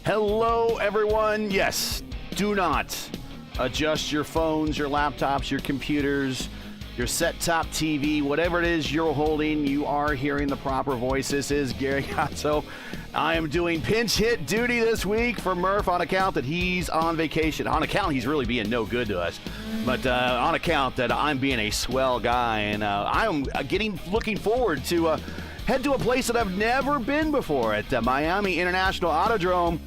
Hello, everyone. Yes, do not adjust your phones, your laptops, your computers, your set-top TV, whatever it is you're holding. You are hearing the proper voice. This is Gary Gatto. I am doing pinch hit duty this week for Murph on account that he's on vacation. On account he's really being no good to us, but on account that I'm being a swell guy, and I'm looking forward to head to a place that I've never been before at Miami International Autodrome.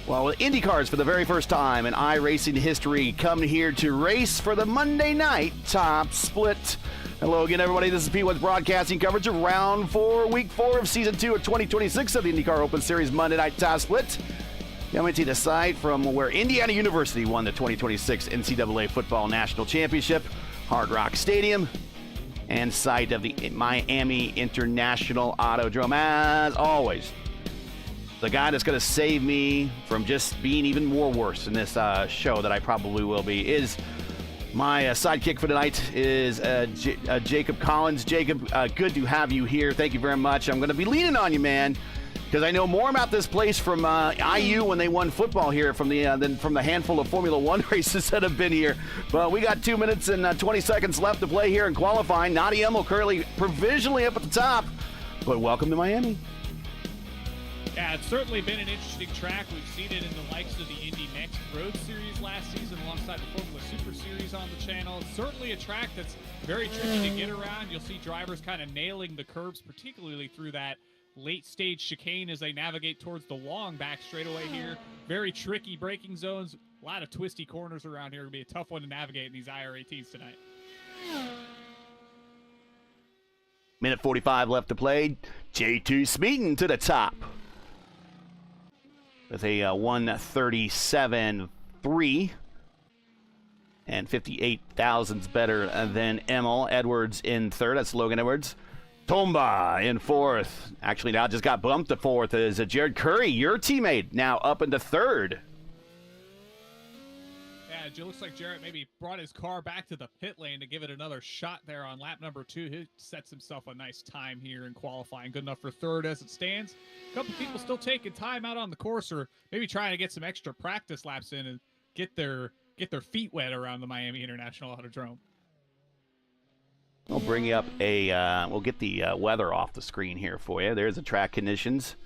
Well, with INDYCARs for the very first time in iRacing history, come here to race for the Monday night top split. Hello again, everybody. This is P1's broadcasting coverage of Round 4, Week 4 of Season 2 of 2026 of the INDYCAR Open Series Monday night top split. Coming to the site from where Indiana University won the 2026 NCAA Football National Championship, Hard Rock Stadium, and site of the Miami International Autodrome. As always, the guy that's going to save me from just being even more worse in this show that I probably will be is my sidekick for tonight is Jacob Collins. Jacob, good to have you here. Thank you very much. I'm going to be leaning on you, man, because I know more about this place from IU when they won football here than from the handful of Formula One races that have been here. But we got 2 minutes and 20 seconds left to play here in qualifying. Nadia Emmel currently provisionally up at the top, but welcome to Miami. Yeah, it's certainly been an interesting track. We've seen it in the likes of the Indy Next Road Series last season alongside the Formula Super Series on the channel. It's certainly a track that's very tricky to get around. You'll see drivers kind of nailing the curbs, particularly through that late stage chicane as they navigate towards the long back straightaway here. Very tricky braking zones, a lot of twisty corners around here. It'll be a tough one to navigate in these IR18s tonight. Minute 45 left to play. J2 Smeaton to the top with a 137.3 and 58 thousandths better than Emmel. Edwards in third. That's Logan Edwards. Tomba in fourth. Actually, now just got bumped to fourth is Jared Curry, your teammate, now up into third. Yeah, it looks like Jarrett maybe brought his car back to the pit lane to give it another shot there on lap number 2. He sets himself a nice time here in qualifying. Good enough for third as it stands. A couple people still taking time out on the course, or maybe trying to get some extra practice laps in and get their feet wet around the Miami International Autodrome. I'll bring you up we'll get the weather off the screen here for you. There's the track conditions.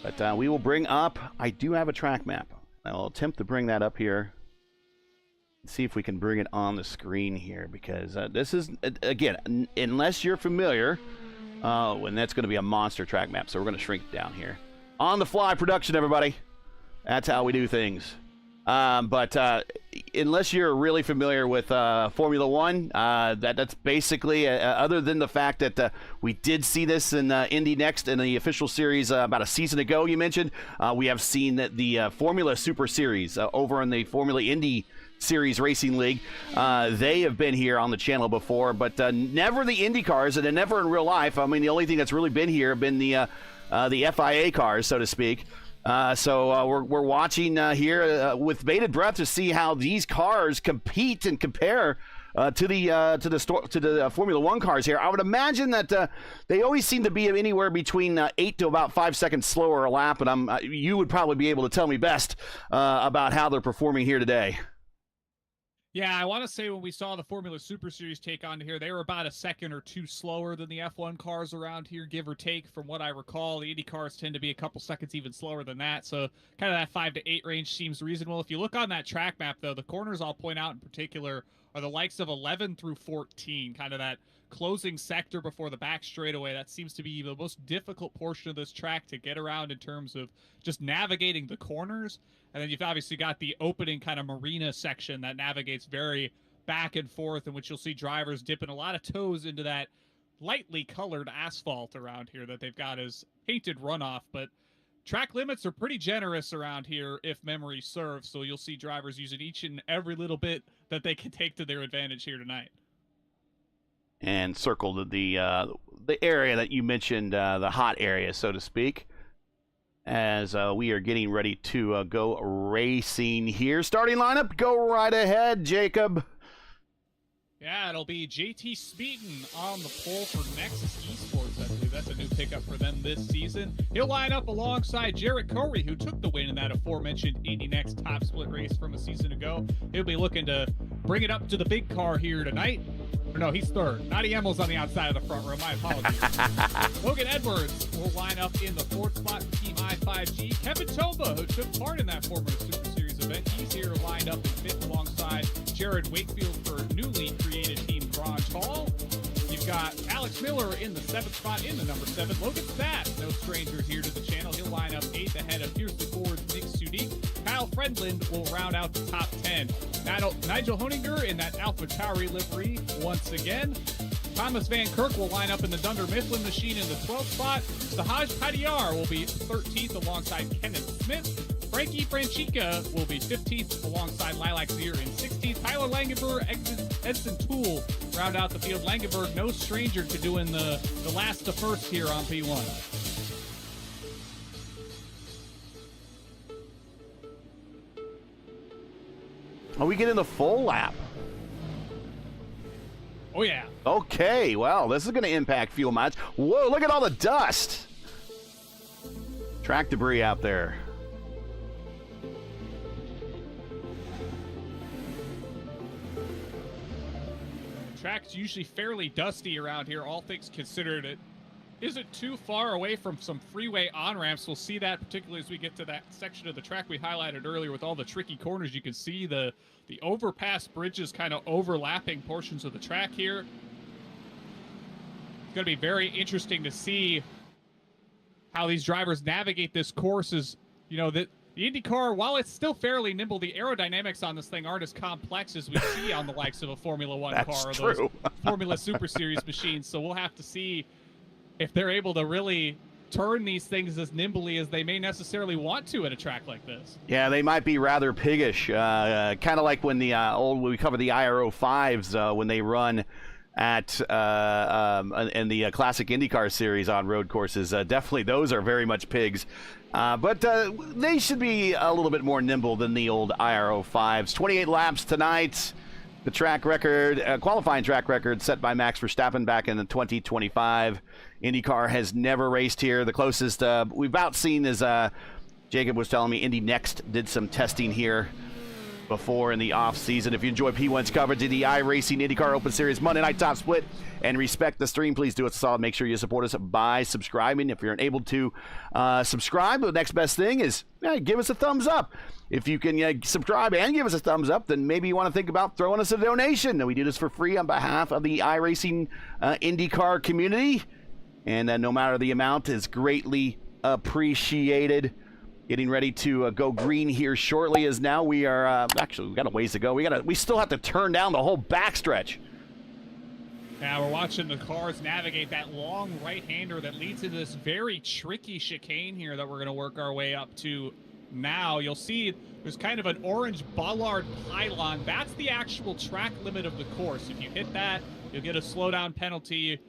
But we will bring up, I do have a track map. I'll attempt to bring that up here. See if we can bring it on the screen here, because this is, again, unless you're familiar, and that's going to be a monster track map, so we're going to shrink it down here. On the fly production, everybody. That's how we do things. But unless you're really familiar with Formula One, that's basically, other than the fact that we did see this in Indy Next in the official series about a season ago, you mentioned, we have seen that the Formula Super Series over in the Formula Indy Series Racing League. They have been here on the channel before, but never the Indy cars, and never in real life. I mean, the only thing that's really been here have been the FIA cars, so to speak. So we're watching here with bated breath to see how these cars compete and compare to the Formula One cars here. I would imagine that they always seem to be anywhere between 8 to about 5 seconds slower a lap, and you would probably be able to tell me best about how they're performing here today. Yeah, I want to say when we saw the Formula Super Series take on here, they were about a second or two slower than the F1 cars around here, give or take. From what I recall, the Indy cars tend to be a couple seconds even slower than that, so kind of that 5 to 8 range seems reasonable. If you look on that track map, though, the corners I'll point out in particular are the likes of 11 through 14, kind of that closing sector before the back straightaway. That seems to be the most difficult portion of this track to get around in terms of just navigating the corners. And then you've obviously got the opening kind of marina section that navigates very back and forth, in which you'll see drivers dipping a lot of toes into that lightly colored asphalt around here that they've got as painted runoff. But track limits are pretty generous around here if memory serves, so you'll see drivers using each and every little bit that they can take to their advantage here tonight. And circled the area that you mentioned, the hot area, so to speak, as we are getting ready to go racing here. Starting lineup, go right ahead, Jacob. Yeah, it'll be JT Smeaton on the pole for Nexus Esports, I believe. That's a new pickup for them this season. He'll line up alongside Jarrett Corey, who took the win in that aforementioned Indy Next top split race from a season ago. He'll be looking to bring it up to the big car here tonight. Or no, he's third. Naughty Emil's on the outside of the front row. My apologies. Logan Edwards will line up in the fourth spot for Team I5G. Kevin Toba, who took part in that former Super Series event, he's here lined up in fifth alongside Jared Wakefield for newly created Team Garage Hall. You've got Alex Miller in the seventh spot in the number 7. Logan Sass, no stranger here to the channel. He'll line up 8th ahead of Fiercely Forward's Nick Sudik. Kyle Friendland will round out the top 10. Nigel Honinger in that Alpha Tauri livery once again. Thomas Van Kirk will line up in the Dunder Mifflin machine in the 12th spot. Sahaj Padiyar will be 13th alongside Kenneth Smith. Frankie Franchica will be 15th alongside Lilac Zier in 16th. Tyler Langenberg, Edson Toole round out the field. Langenberg, no stranger to doing the last to first here on P1. Are we getting the full lap? Oh, yeah. Okay, well, this is going to impact fuel mileage. Whoa, look at all the dust. Track debris out there. Track's usually fairly dusty around here, all things considered. It isn't too far away from some freeway on-ramps. We'll see that particularly as we get to that section of the track we highlighted earlier with all the tricky corners. You can see the overpass bridges kind of overlapping portions of the track here. It's going to be very interesting to see how these drivers navigate this course. As you know, the IndyCar, while it's still fairly nimble, the aerodynamics on this thing aren't as complex as we see on the likes of a Formula One car or those Formula Super Series machines. So we'll have to see if they're able to really turn these things as nimbly as they may necessarily want to at a track like this. Yeah, they might be rather piggish, kind of like when the we cover the IR05s when they run at in the classic INDYCAR series on road courses. Definitely, those are very much pigs. But they should be a little bit more nimble than the old IR05s. 28 laps tonight. The track record, qualifying track record set by Max Verstappen back in 2025. IndyCar has never raced here. The closest we've about seen is, Jacob was telling me, Indy Next did some testing here before in the off season. If you enjoy P1's coverage of the iRacing IndyCar Open Series Monday Night Top Split and respect the stream, please do us a solid. Make sure you support us by subscribing. If you're unable to subscribe, the next best thing is give us a thumbs up. If you can subscribe and give us a thumbs up, then maybe you want to think about throwing us a donation. We do this for free on behalf of the iRacing IndyCar community. And no matter the amount, is greatly appreciated. Getting ready to go green here shortly, as now we are actually, we've got a ways to go. We still have to turn down the whole backstretch. Yeah, we're watching the cars navigate that long right-hander that leads into this very tricky chicane here that we're going to work our way up to now. You'll see there's kind of an orange bollard pylon. That's the actual track limit of the course. If you hit that, you'll get a slowdown penalty.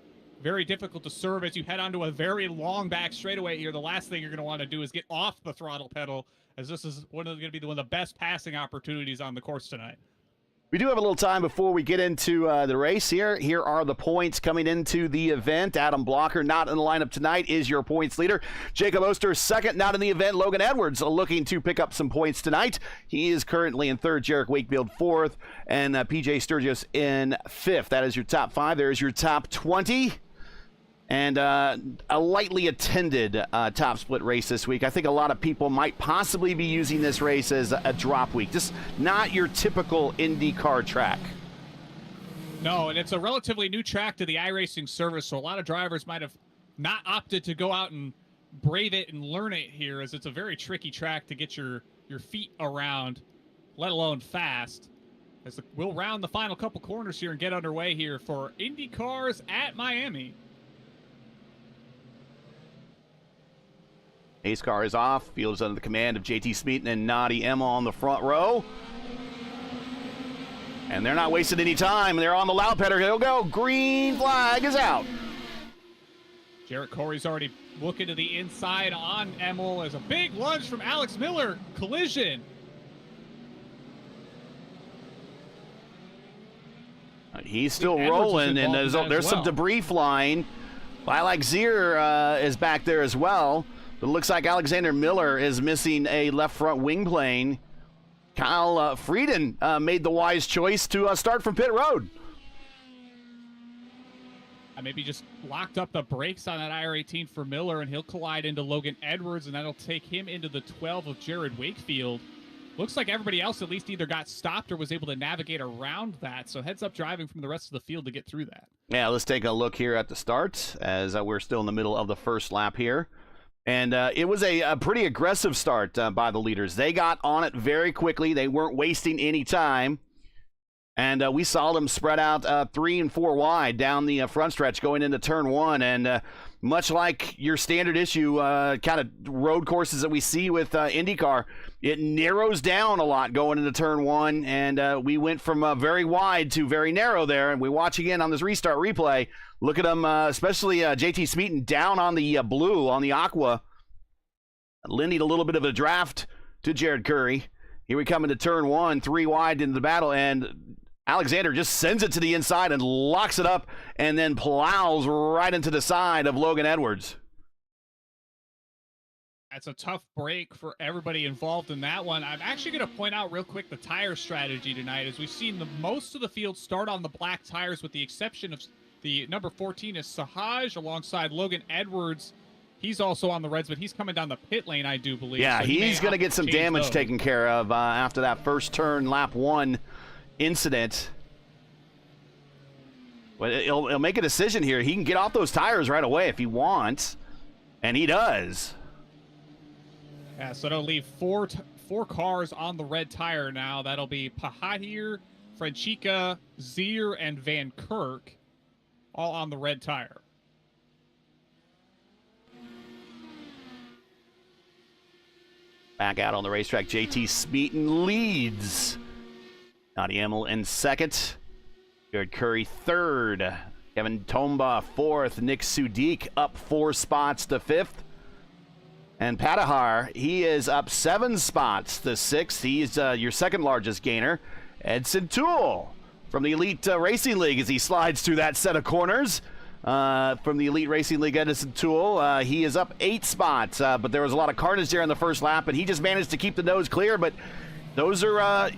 Very difficult to serve as you head onto a very long back straightaway here. The last thing you're going to want to do is get off the throttle pedal, as this is going to be one of the best passing opportunities on the course tonight. We do have a little time before we get into the race here. Here are the points coming into the event. Adam Blocker, not in the lineup tonight, is your points leader. Jacob Oster, second, not in the event. Logan Edwards looking to pick up some points tonight. He is currently in third. Jarek Wakefield, fourth. And PJ Sturgis in fifth. That is your top 5. There is your top 20. And a lightly attended top split race this week. I think a lot of people might possibly be using this race as a drop week. Just not your typical IndyCar track. No, and it's a relatively new track to the iRacing service, so a lot of drivers might have not opted to go out and brave it and learn it here, as it's a very tricky track to get your feet around, let alone fast. We'll round the final couple corners here and get underway here for IndyCars at Miami. Ace car is off. Field is under the command of JT Smeaton and Nadi Emma on the front row. And they're not wasting any time. They're on the loud pedal. He'll go. Green flag is out. Jarrett Corey's already looking to the inside on Emil as a big lunge from Alex Miller. Collision. He's still rolling, and there's some debris flying. Lilac Zier is back there as well. But it looks like Alexander Miller is missing a left front wing plane. Kyle Frieden made the wise choice to start from pit road. Maybe just locked up the brakes on that IR18 for Miller, and he'll collide into Logan Edwards, and that'll take him into the 12 of Jared Wakefield. Looks like everybody else at least either got stopped or was able to navigate around that, so heads up driving from the rest of the field to get through that. Yeah, let's take a look here at the start as we're still in the middle of the first lap here. And it was a pretty aggressive start by the leaders. They got on it very quickly. They weren't wasting any time. And we saw them spread out 3 and 4 wide down the front stretch going into turn 1. And much like your standard issue kind of road courses that we see with IndyCar, it narrows down a lot going into turn 1. And we went from very wide to very narrow there. And we watch again on this restart replay. Look at them, especially JT Smeaton down on the blue, on the aqua. Lending a little bit of a draft to Jared Curry. Here we come into turn 1, 3 wide into the battle, and Alexander just sends it to the inside and locks it up and then plows right into the side of Logan Edwards. That's a tough break for everybody involved in that one. I'm actually going to point out real quick the tire strategy tonight, as we've seen most of the field start on the black tires with the exception of the number 14 is Sahaj alongside Logan Edwards. He's also on the reds, but he's coming down the pit lane, I do believe. Yeah, so he's going to get some damage taken care of after that first turn, lap 1 incident. But he'll make a decision here. He can get off those tires right away if he wants, and he does. Yeah, so it'll leave four cars on the red tire now. That'll be Pahahir, Franchica, Zier, and Van Kirk, all on the red tire. Back out on the racetrack, JT Smeaton leads. Nadi Emmel in second. Jared Curry third. Kevin Tomba fourth. Nick Sudik up 4 spots to 5th. And Patahar, he is up 7 spots to 6th. He's your second largest gainer. Edson Toole from the Elite Racing League as he slides through that set of corners. From the Elite Racing League, Edison Toole, he is up 8 spots, but there was a lot of carnage there in the first lap, and he just managed to keep the nose clear. But those are,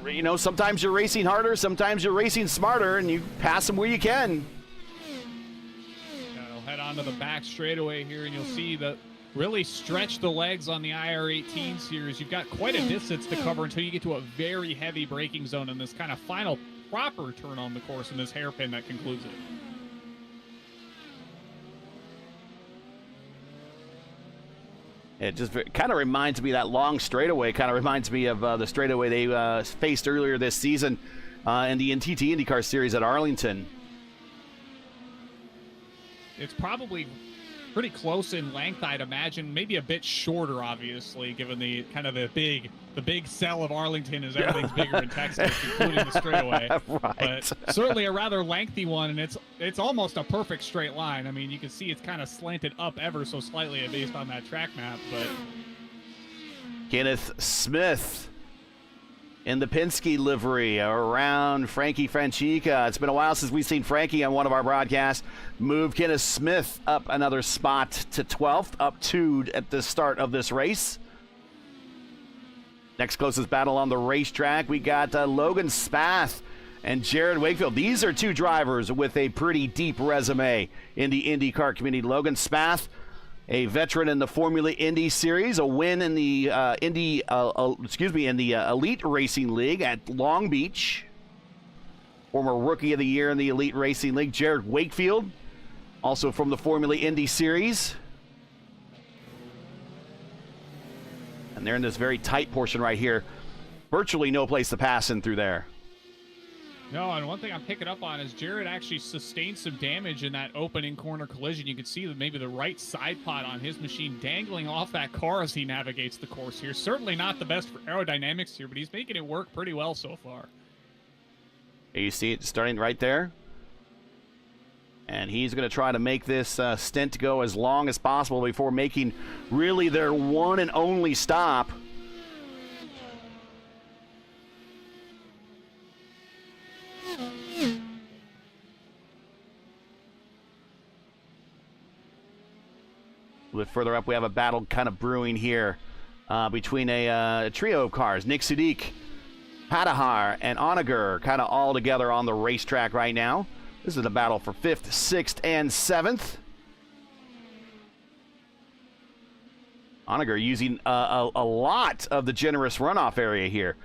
you know, sometimes you're racing harder, sometimes you're racing smarter, and you pass them where you can. I'll head on to the back straightaway here, and you'll see that really stretch the legs on the IR18 series. You've got quite a distance to cover until you get to a very heavy braking zone in this kind of final proper turn on the course in this hairpin that concludes it. It just kind of reminds me, that long straightaway kind of reminds me of the straightaway they faced earlier this season in the NTT IndyCar Series at Arlington. It's probably pretty close in length, I'd imagine. Maybe a bit shorter, obviously, given the kind of the big sell of Arlington is everything's bigger in Texas, including the straightaway. Right. But certainly a rather lengthy one, and it's almost a perfect straight line. I mean, you can see it's kind of slanted up ever so slightly based on that track map. But Kenneth Smith in the Penske livery around Frankie Franchica. It's been a while since we've seen Frankie on one of our broadcasts. Move Kenneth Smith up another spot to 12th, up 2 at the start of this race. Next closest battle on the racetrack, we got Logan Spath and Jared Wakefield. These are 2 drivers with a pretty deep resume in the IndyCar community. Logan Spath, a veteran in the Formula Indy Series, a win in the Elite Racing League at Long Beach. Former Rookie of the Year in the Elite Racing League. Jared Wakefield, also from the Formula Indy Series. And they're in this very tight portion right here. Virtually no place to pass in through there. no, and one thing I'm picking up on is Jared actually sustained some damage in that opening corner collision. You can see that maybe the right side pod on his machine dangling off that car as he navigates the course here. Certainly not the best for aerodynamics here, but he's making it work pretty well so far. You see it starting right there. And he's going to try to make this stint go as long as possible before making really their one and only stop. A little bit further up, we have a battle kind of brewing here between a trio of cars. Nick Sudik, Patahar, and Onager kind of all together on the racetrack right now. This is a battle for 5th, 6th, and 7th. Onager using a lot of the generous runoff area here.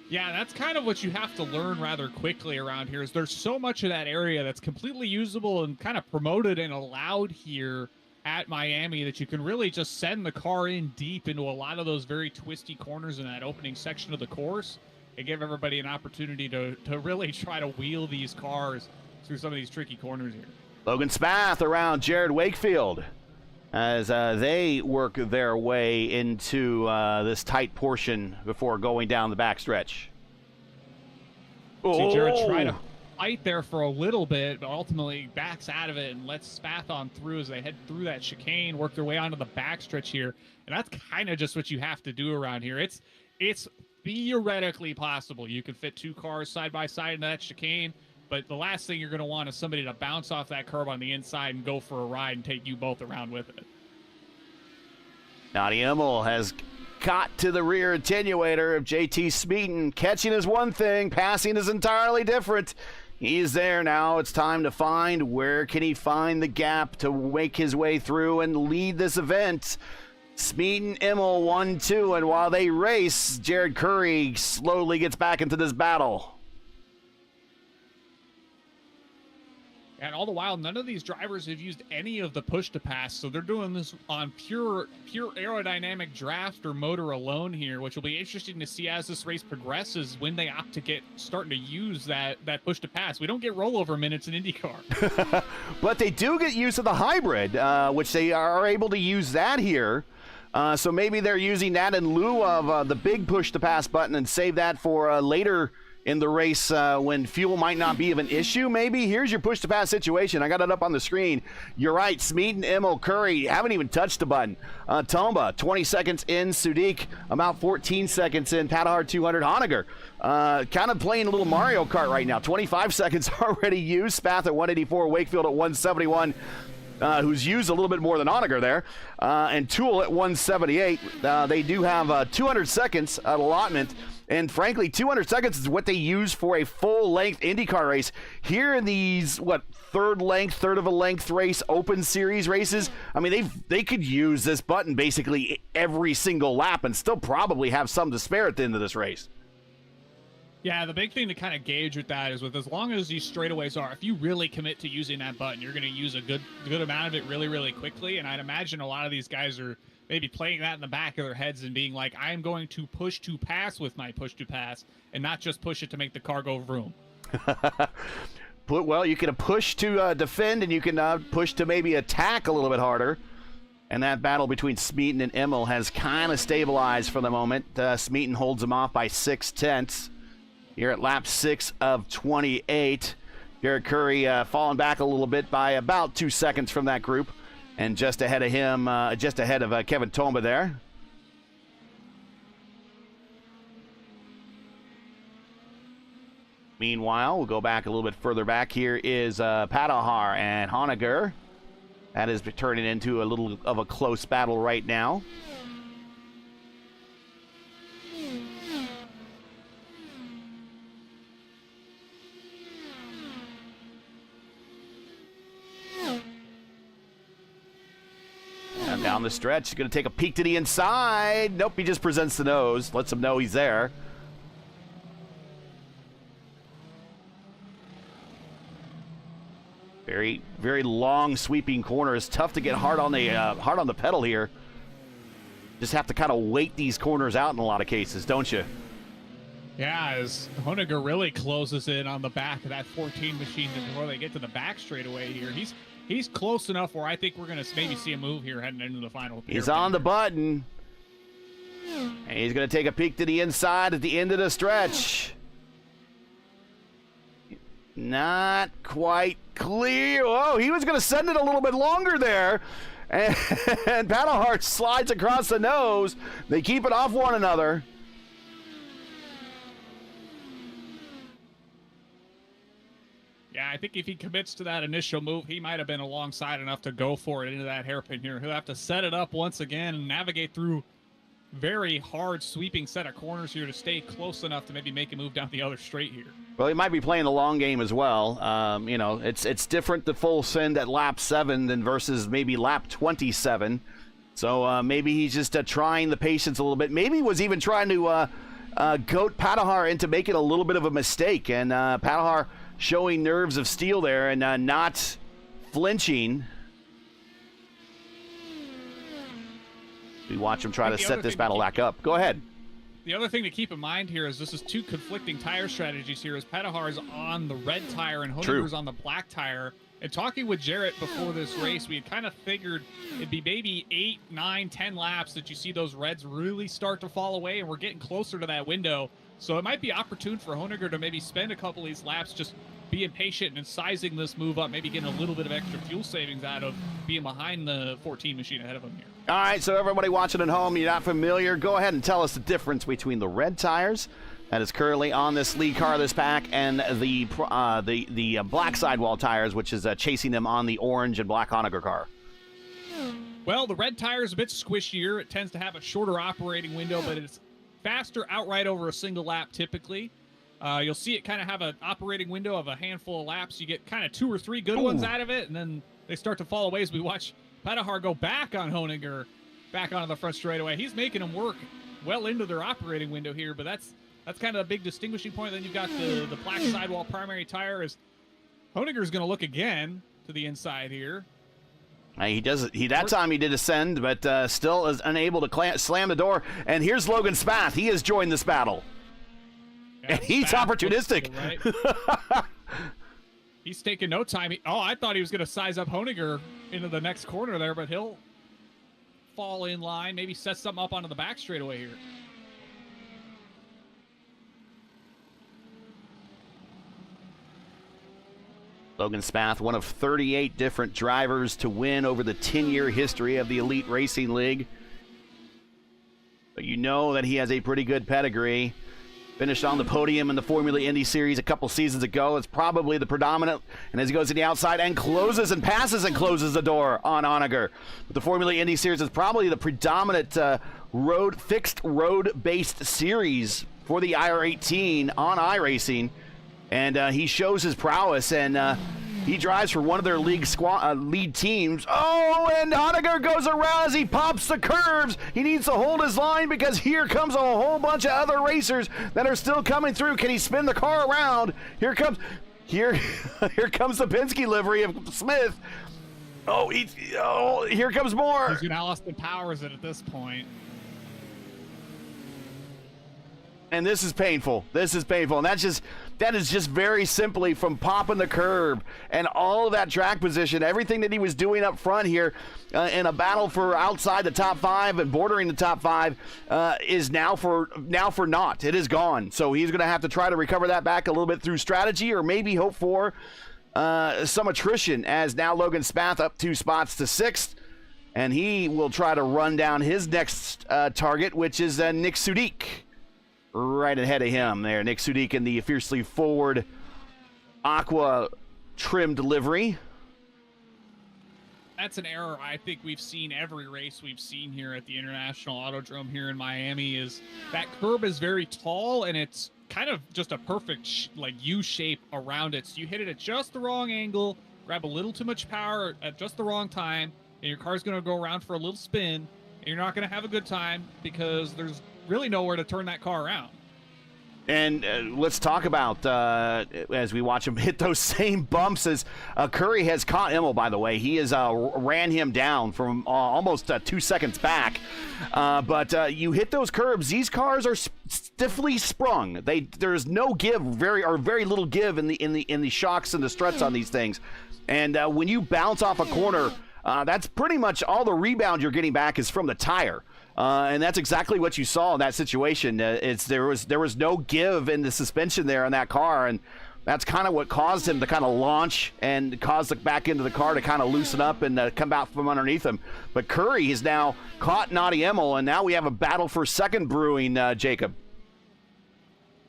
Yeah, that's kind of what you have to learn rather quickly around here, is there's so much of that area that's completely usable and kind of promoted and allowed here at Miami that you can really just send the car in deep into a lot of those very twisty corners in that opening section of the course and give everybody an opportunity to really try to wheel these cars through some of these tricky corners here. Logan Spath around Jared Wakefield as they work their way into this tight portion before going down the backstretch. See Jared try to fight there for a little bit, but ultimately backs out of it and lets Spath on through as they head through that chicane, work their way onto the backstretch here. And that's kind of just what you have to do around here. It's theoretically possible. You can fit 2 cars side by side into that chicane, but the last thing you're going to want is somebody to bounce off that curb on the inside and go for a ride and take you both around with it. Nadi Immel has got to the rear attenuator of JT Smeaton. Catching is one thing, passing is entirely different. He's there now. It's time to find where can he find the gap to make his way through and lead this event. Smeaton, Immel 1-2, and while they race, Jared Curry slowly gets back into this battle. And all the while, none of these drivers have used any of the push-to-pass, so they're doing this on pure aerodynamic draft or motor alone here, which will be interesting to see as this race progresses when they opt to get starting to use that push-to-pass. We don't get rollover minutes in IndyCar. But they do get use of the hybrid, which they are able to use that here. So maybe they're using that in lieu of the big push-to-pass button and save that for later in the race when fuel might not be of an issue, maybe. Here's your push-to-pass situation. I got it up on the screen. You're right. Smeaton, Immel, Curry haven't even touched the button. Tomba, 20 seconds in. Sudik, about 14 seconds in. Patahar, 200. Honegger, kind of playing a little Mario Kart right now. 25 seconds already used. Spath at 184. Wakefield at 171. Who's used a little bit more than Onager there, and Toole at 178. They do have 200 seconds allotment, and frankly, 200 seconds is what they use for a full-length IndyCar race. Here in these, third of a length race, open series races, I mean, they could use this button basically every single lap and still probably have some to spare at the end of this race. Yeah, the big thing to kind of gauge with that is with as long as these straightaways are, if you really commit to using that button, you're going to use a good amount of it really, really quickly. And I'd imagine a lot of these guys are maybe playing that in the back of their heads and being like, I'm going to push to pass with my push to pass and not just push it to make the car go vroom. Well, you can push to defend and you can push to maybe attack a little bit harder. And that battle between Smeaton and Immel has kind of stabilized for the moment. Smeaton holds him off by 6/10. Here at lap 6 of 28. Jared Curry falling back a little bit by about 2 seconds from that group. And just ahead of him, just ahead of Kevin Tomba there. Meanwhile, we'll go back a little bit further back. Here is Patahar and Honegger. That is turning into a little of a close battle right now. And down the stretch, he's going to take a peek to the inside. Nope, he just presents the nose, lets him know he's there. Very, very long sweeping corner. It's tough to get hard on the pedal here. Just have to kind of wait these corners out in a lot of cases, don't you? Yeah, as Honegger really closes in on the back of that 14 machine before they get to the back straightaway here. He's close enough where I think we're going to maybe see a move here heading into the final. He's on the button. And he's going to take a peek to the inside at the end of the stretch. Not quite clear. Oh, he was going to send it a little bit longer there. And Paddlehart slides across the nose. They keep it off one another. Yeah, I think if he commits to that initial move, he might have been alongside enough to go for it into that hairpin here. He'll have to set it up once again and navigate through very hard sweeping set of corners here to stay close enough to maybe make a move down the other straight here. Well, he might be playing the long game as well. You know, it's different the full send at lap 7 than versus maybe lap 27. So maybe he's just trying the patience a little bit. Maybe he was even trying to goat Padahar into making a little bit of a mistake. And Padahar showing nerves of steel there and not flinching. We watch him try to set this battle back up. Go ahead. The other thing to keep in mind here is this is two conflicting tire strategies here. As Padahar's on the red tire and Honinger's on the black tire. And talking with Jarrett before this race, we had kind of figured it'd be maybe 8, 9, 10 laps that you see those reds really start to fall away, and we're getting closer to that window. So it might be opportune for Honinger to maybe spend a couple of these laps just being patient and sizing this move up, maybe getting a little bit of extra fuel savings out of being behind the 14 machine ahead of him here. All right, so everybody watching at home, you're not familiar, go ahead and tell us the difference between the red tires that is currently on this lead car, this pack, and the black sidewall tires, which is chasing them on the orange and black Honinger car. Well, the red tire is a bit squishier. It tends to have a shorter operating window, but it's faster outright over a single lap typically. You'll see it kind of have an operating window of a handful of laps. You get kind of 2 or 3 good ones out of it, and then they start to fall away as we watch Padahar go back on Honinger, back onto the front straightaway. He's making them work well into their operating window here, but that's kind of a big distinguishing point. Then you've got the black sidewall primary tire. As Honinger's going to look again to the inside here. That time he did ascend, but still is unable to slam the door. And here's Logan Spath. He has joined this battle. Yeah, and he's opportunistic. Right. He's taking no time. I thought he was going to size up Honinger into the next corner there, but he'll fall in line, maybe set something up onto the back straightaway here. Logan Spath, one of 38 different drivers to win over the 10-year history of the Elite Racing League. But you know that he has a pretty good pedigree. Finished on the podium in the Formula Indy Series a couple seasons ago. It's probably the predominant. And as he goes to the outside and closes and passes and closes the door on Honinger. But the Formula Indy Series is probably the predominant fixed road-based series for the IR18 on iRacing. And he shows his prowess, and he drives for one of their lead teams. Oh, and Honinger goes around as he pops the curves. He needs to hold his line because here comes a whole bunch of other racers that are still coming through. Can he spin the car around? Here comes the Penske livery of Smith. Here comes more. He's going to Austin Powers it at this point. And this is painful. And that is just very simply from popping the curb and all of that track position, everything that he was doing up front here in a battle for outside the top 5 and bordering the top 5 is now for naught. It is gone. So he's going to have to try to recover that back a little bit through strategy, or maybe hope for some attrition, as now Logan Spath up 2 spots to 6th. And he will try to run down his next target, which is Nick Sudik. Right ahead of him there. Nick Sudik in the fiercely forward aqua trimmed livery. That's an error I think we've seen every race we've seen here at the International Autodrome here in Miami. Is that curb is very tall, and it's kind of just a perfect U shape around it. So you hit it at just the wrong angle, grab a little too much power at just the wrong time, and your car's going to go around for a little spin, and you're not going to have a good time because there's really nowhere to turn that car around. And let's talk about, as we watch him hit those same bumps as Curry has caught Immel, by the way. He has ran him down from almost 2 seconds back. But you hit those curbs. These cars are stiffly sprung. There's no give, very little give in the shocks and the struts on these things. And when you bounce off a corner, that's pretty much all the rebound you're getting back is from the tire. And that's exactly what you saw in that situation. There was no give in the suspension there on that car, and that's kind of what caused him to kind of launch and cause the back end of the car to kind of loosen up and come out from underneath him. But Curry has now caught Naughty Immel, and now we have a battle for second brewing, Jacob.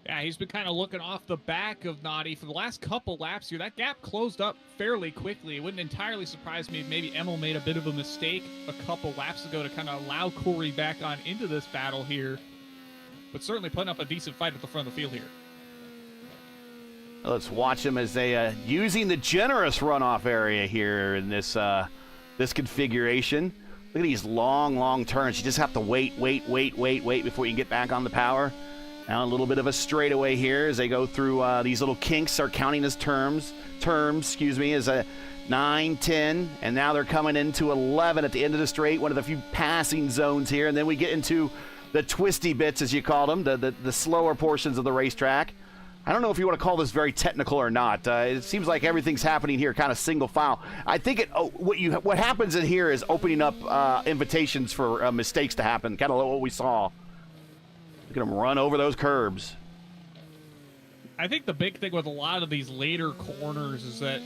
Yeah, he's been kind of looking off the back of Noddy for the last couple laps here. That gap closed up fairly quickly. It wouldn't entirely surprise me if maybe Emil made a bit of a mistake a couple laps ago to kind of allow Corey back on into this battle here. But certainly putting up a decent fight at the front of the field here. Let's watch them as they using the generous runoff area here in this this configuration. Look at these long turns. You just have to wait before you can get back on the power. Now a little bit of a straightaway here as they go through these little kinks are counting as terms, as a 9, 10, and now they're coming into 11 at the end of the straight, one of the few passing zones here, and then we get into the twisty bits, as you called them, the slower portions of the racetrack. I don't know if you want to call this very technical or not. It seems like everything's happening here kind of single file. I think what happens in here is opening up invitations for mistakes to happen, kind of like what we saw. Look at them run over those curbs. I think the big thing with a lot of these later corners is that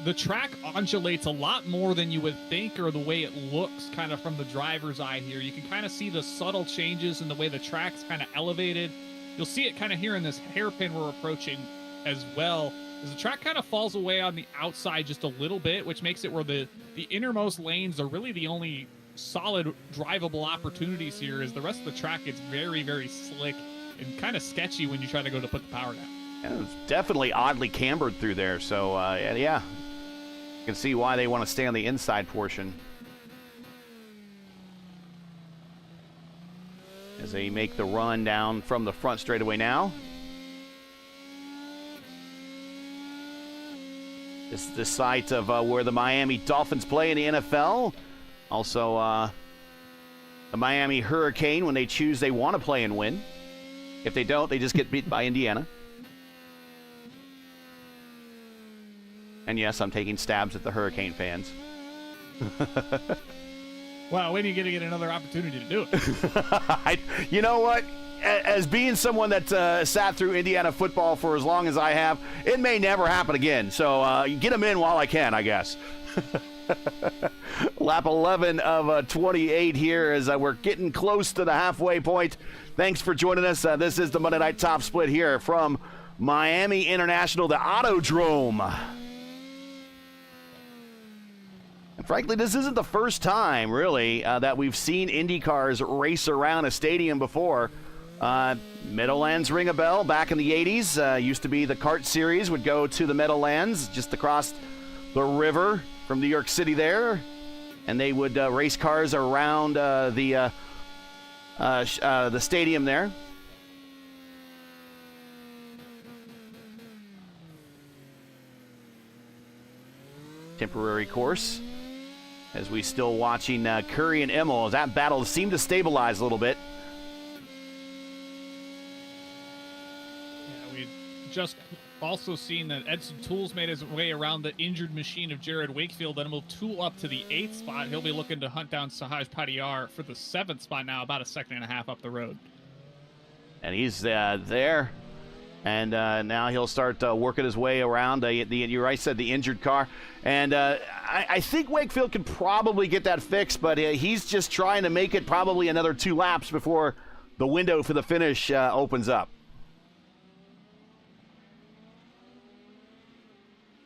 the track undulates a lot more than you would think, or the way it looks kind of from the driver's eye here. You can kind of see the subtle changes in the way the track's kind of elevated. You'll see it kind of here in this hairpin we're approaching as well, as the track kind of falls away on the outside just a little bit, which makes it where the innermost lanes are really the only solid drivable opportunities here, as the rest of the track gets very, very slick and kind of sketchy when you try to go to put the power down. Yeah, it's definitely oddly cambered through there, so yeah, you can see why they want to stay on the inside portion. As they make the run down from the front straightaway now. This is the site of where the Miami Dolphins play in the NFL. Also, the Miami Hurricane, when they choose, they want to play and win. If they don't, they just get beat by Indiana. And yes, I'm taking stabs at the Hurricane fans. Wow, when are you going to get another opportunity to do it? You know what? As being someone that sat through Indiana football for as long as I have, it may never happen again. So get them in while I can, I guess. Lap 11 of 28 here as we're getting close to the halfway point. Thanks for joining us. This is the Monday Night Top Split here from Miami International, the Autodrome. And frankly, this isn't the first time, really, that we've seen IndyCars race around a stadium before. Meadowlands ring a bell back in the 80s. Used to be the kart series would go to the Meadowlands just across the river from New York City there. And they would race cars around the stadium there. Temporary course. As we still watching Curry and Emil as that battle seemed to stabilize a little bit. Yeah, we just also seen that Edson Tools made his way around the injured machine of Jared Wakefield, and will tool up to the 8th spot. He'll be looking to hunt down Sahaj Padiyar for the 7th spot now, about a second and a half up the road. And he's there. And now he'll start working his way around you right said the injured car. And I think Wakefield could probably get that fixed, but he's just trying to make it probably another 2 laps before the window for the finish opens up.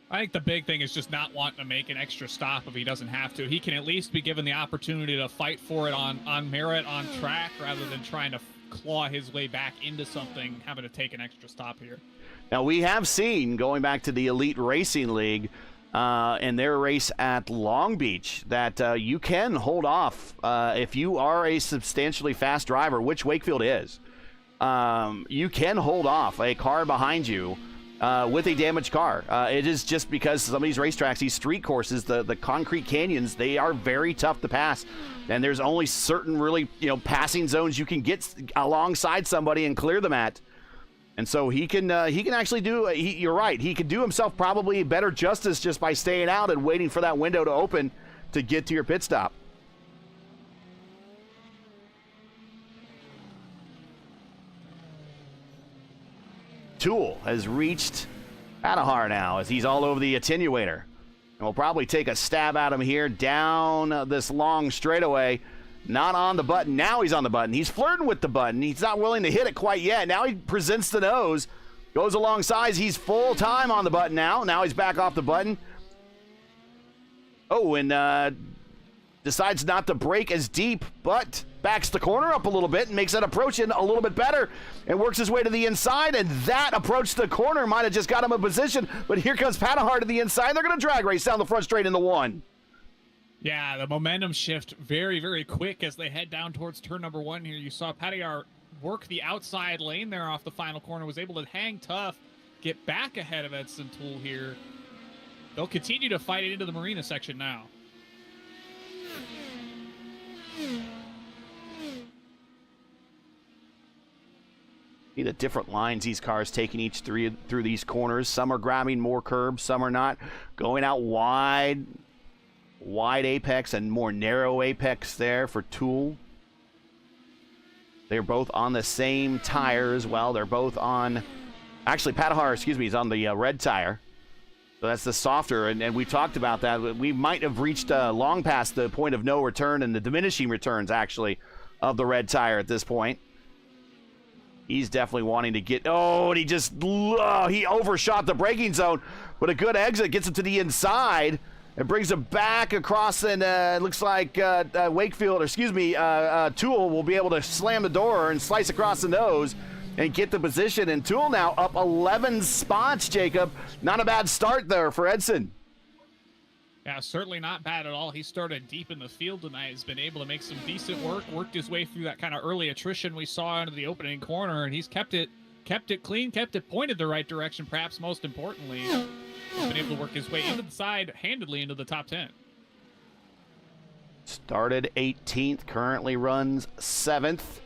I think the big thing is just not wanting to make an extra stop if he doesn't have to. He can at least be given the opportunity to fight for it on merit, on track, rather than trying to claw his way back into something, having to take an extra stop here. Now, we have seen, going back to the Elite Racing League and their race at Long Beach, that you can hold off if you are a substantially fast driver, which Wakefield is. You can hold off a car behind you with a damaged car. It is just because some of these racetracks, these street courses, the concrete canyons, they are very tough to pass. And there's only certain really, passing zones you can get alongside somebody and clear them at. And so he can actually do, you're right, he could do himself probably better justice just by staying out and waiting for that window to open to get to your pit stop. Tool has reached Adahar now as he's all over the attenuator. And we'll probably take a stab at him here down this long straightaway Not on the button. Now he's on the button. He's flirting with the button. He's not willing to hit it quite yet. Now he presents the nose. Goes alongside. He's full time on the button now. Now he's back off the button. Oh, and decides not to brake as deep, but backs the corner up a little bit and makes that approach in a little bit better and works his way to the inside. And that approach to the corner might have just got him a position, but here comes Patahar to the inside. They're going to drag race down the front straight in the 1. Yeah, the momentum shift very, very quick as they head down towards turn number 1 here. You saw Patahar work the outside lane there off the final corner, was able to hang tough, get back ahead of Edson Toole here. They'll continue to fight it into the marina section now. See the different lines these cars taking each through these corners. Some are grabbing more curbs, some are not. Going out wide apex and more narrow apex there for Toole. They're both on the same tire as well. They're both on, actually Patahar, excuse me, is on the red tire. So that's the softer, and we talked about that. We might have reached long past the point of no return and the diminishing returns, actually, of the red tire at this point. He's definitely wanting to get, oh, and he just, he overshot the braking zone, but a good exit gets him to the inside. It brings him back across, and it looks like Wakefield, or excuse me, Toole will be able to slam the door and slice across the nose and get the position. And Toole now up 11 spots, Jacob. Not a bad start there for Edson. Yeah, certainly not bad at all. He started deep in the field tonight, has been able to make some decent work, worked his way through that kind of early attrition we saw into the opening corner, and he's kept it clean, kept it pointed the right direction, perhaps most importantly. He's been able to work his way into the side handedly into the top 10. Started 18th, currently runs 7th.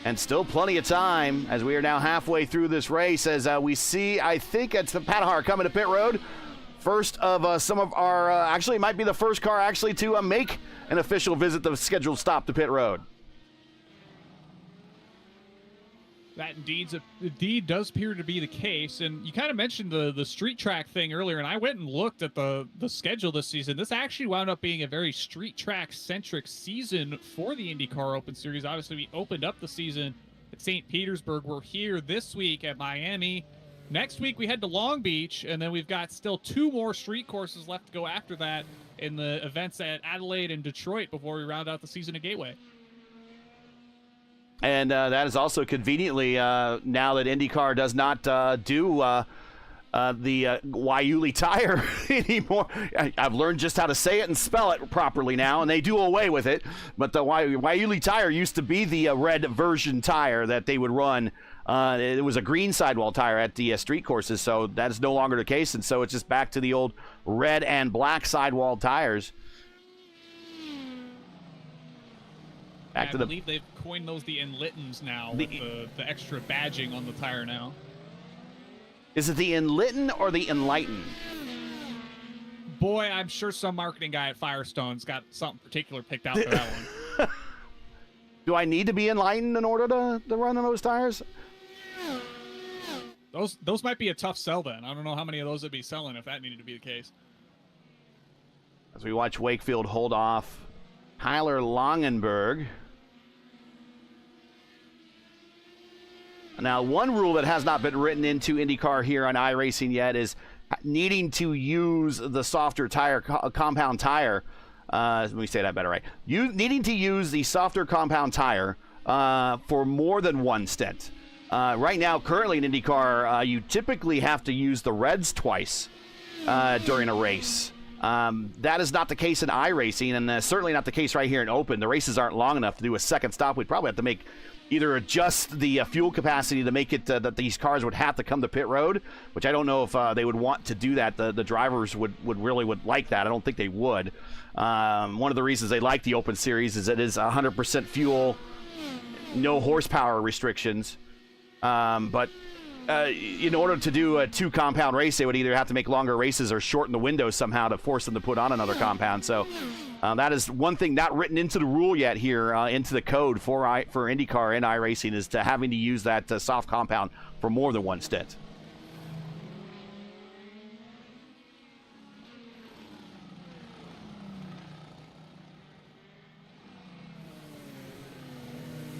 And still plenty of time as we are now halfway through this race as we see, I think it's the Patahar coming to pit road. First of some of our, actually it might be the first car actually to make an official visit the scheduled stop to pit road. That indeed does appear to be the case. And you kind of mentioned the street track thing earlier, and I went and looked at the schedule this season. This actually wound up being a very street track centric season for the IndyCar Open Series. Obviously, we opened up the season at St. Petersburg. We're here this week at Miami. Next week, we head to Long Beach, and then we've got still 2 more street courses left to go after that in the events at Adelaide and Detroit before we round out the season at Gateway. And that is also conveniently, now that IndyCar does not do the Waiuli tire anymore. I've learned just how to say it and spell it properly now, and they do away with it. But the Waiuli tire used to be the red version tire that they would run. It was a green sidewall tire at the street courses, so that is no longer the case. And so it's just back to the old red and black sidewall tires. I believe they've coined those the Enlittens now, with the extra badging on the tire now. Is it the Enlitten or the Enlighten? Boy, I'm sure some marketing guy at Firestone's got something particular picked out for that one. Do I need to be enlightened in order to run on those tires? Those might be a tough sell then. I don't know how many of those would be selling if that needed to be the case. As we watch Wakefield hold off Tyler Longenberg. Now, one rule that has not been written into IndyCar here on iRacing yet is needing to use the softer tire, compound tire. Let me say that better, right? Needing to use the softer compound tire for more than one stint. Right now, currently in IndyCar, you typically have to use the reds twice during a race. That is not the case in iRacing, and certainly not the case right here in Open. The races aren't long enough to do a second stop. We'd probably have to either adjust the fuel capacity to make it that these cars would have to come to pit road, which I don't know if they would want to do that. The drivers would really like that. I don't think they would. One of the reasons they like the Open Series is it is 100% fuel, no horsepower restrictions. But in order to do a 2 compound race, they would either have to make longer races or shorten the window somehow to force them to put on another compound. So that is one thing not written into the rule yet here, into the code for IndyCar and iRacing, is to having to use that soft compound for more than one stint.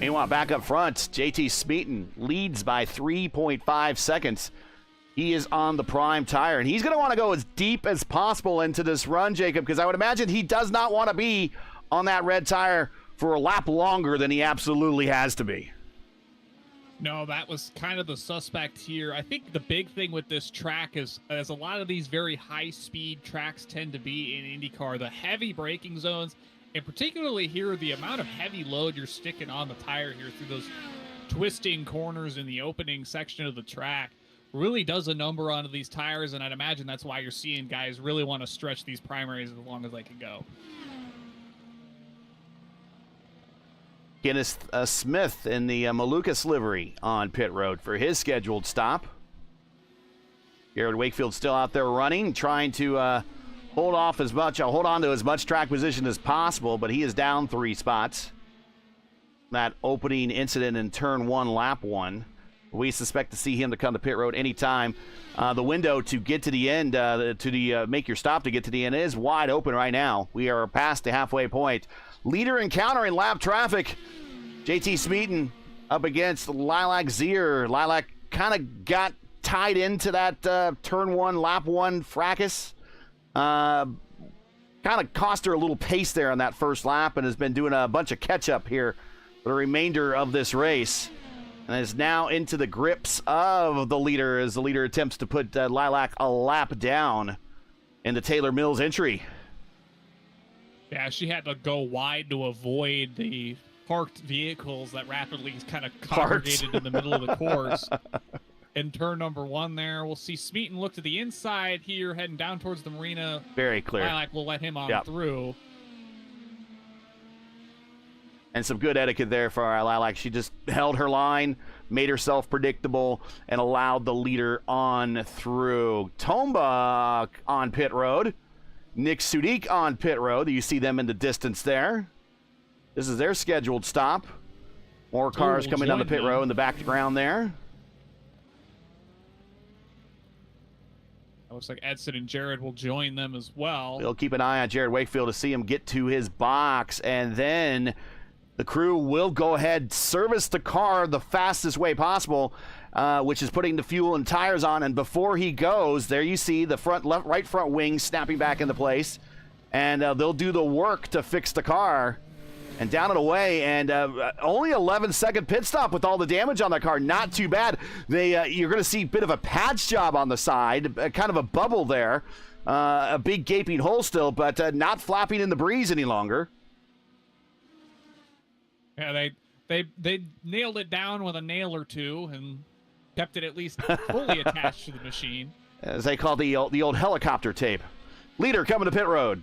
Meanwhile, back up front, JT Smeaton leads by 3.5 seconds. He is on the prime tire, and he's going to want to go as deep as possible into this run, Jacob, because I would imagine he does not want to be on that red tire for a lap longer than he absolutely has to be. No, that was kind of the suspect here. I think the big thing with this track is, as a lot of these very high-speed tracks tend to be in IndyCar, the heavy braking zones, and particularly here, the amount of heavy load you're sticking on the tire here through those twisting corners in the opening section of the track really does a number onto these tires, and I'd imagine that's why you're seeing guys really want to stretch these primaries as long as they can go. Kenneth Smith in the Malukas livery on pit road for his scheduled stop. Garrett Wakefield still out there running, trying to hold on to as much track position as possible, but he is down 3 spots. That opening incident in turn 1, lap 1. We suspect to see him to come to pit road anytime. The window to get to the end, make your stop to get to the end is wide open right now. We are past the halfway point. Leader encountering lap traffic. JT Smeaton up against Lilac Zier. Lilac kind of got tied into that turn 1, lap 1 fracas. Kind of cost her a little pace there on that first lap and has been doing a bunch of catch-up here for the remainder of this race. And is now into the grips of the leader as the leader attempts to put Lilac a lap down in the Taylor Mills entry. Yeah, she had to go wide to avoid the parked vehicles that rapidly kind of congregated in the middle of the course. In turn number 1 there, we'll see Smeaton look to the inside here, heading down towards the marina. Very clear. Lilac will let him on through. And some good etiquette there for our Lilac. She just held her line, made herself predictable, and allowed the leader on through. Tomba on pit road. Nick Sudik on pit road. You see them in the distance there. This is their scheduled stop. More cars coming down the pit road in the background there. Looks like Edson and Jared will join them as well. We'll keep an eye on Jared Wakefield to see him get to his box, and then the crew will go ahead, service the car the fastest way possible, which is putting the fuel and tires on. And before he goes, there you see the right front wing snapping back into place, and they'll do the work to fix the car. And down and away, and only 11-second pit stop with all the damage on that car. Not too bad. You're going to see a bit of a patch job on the side, kind of a bubble there. A big gaping hole still, but not flapping in the breeze any longer. Yeah, they nailed it down with a nail or two and kept it at least fully attached to the machine. As they call the old helicopter tape. Leader coming to pit road.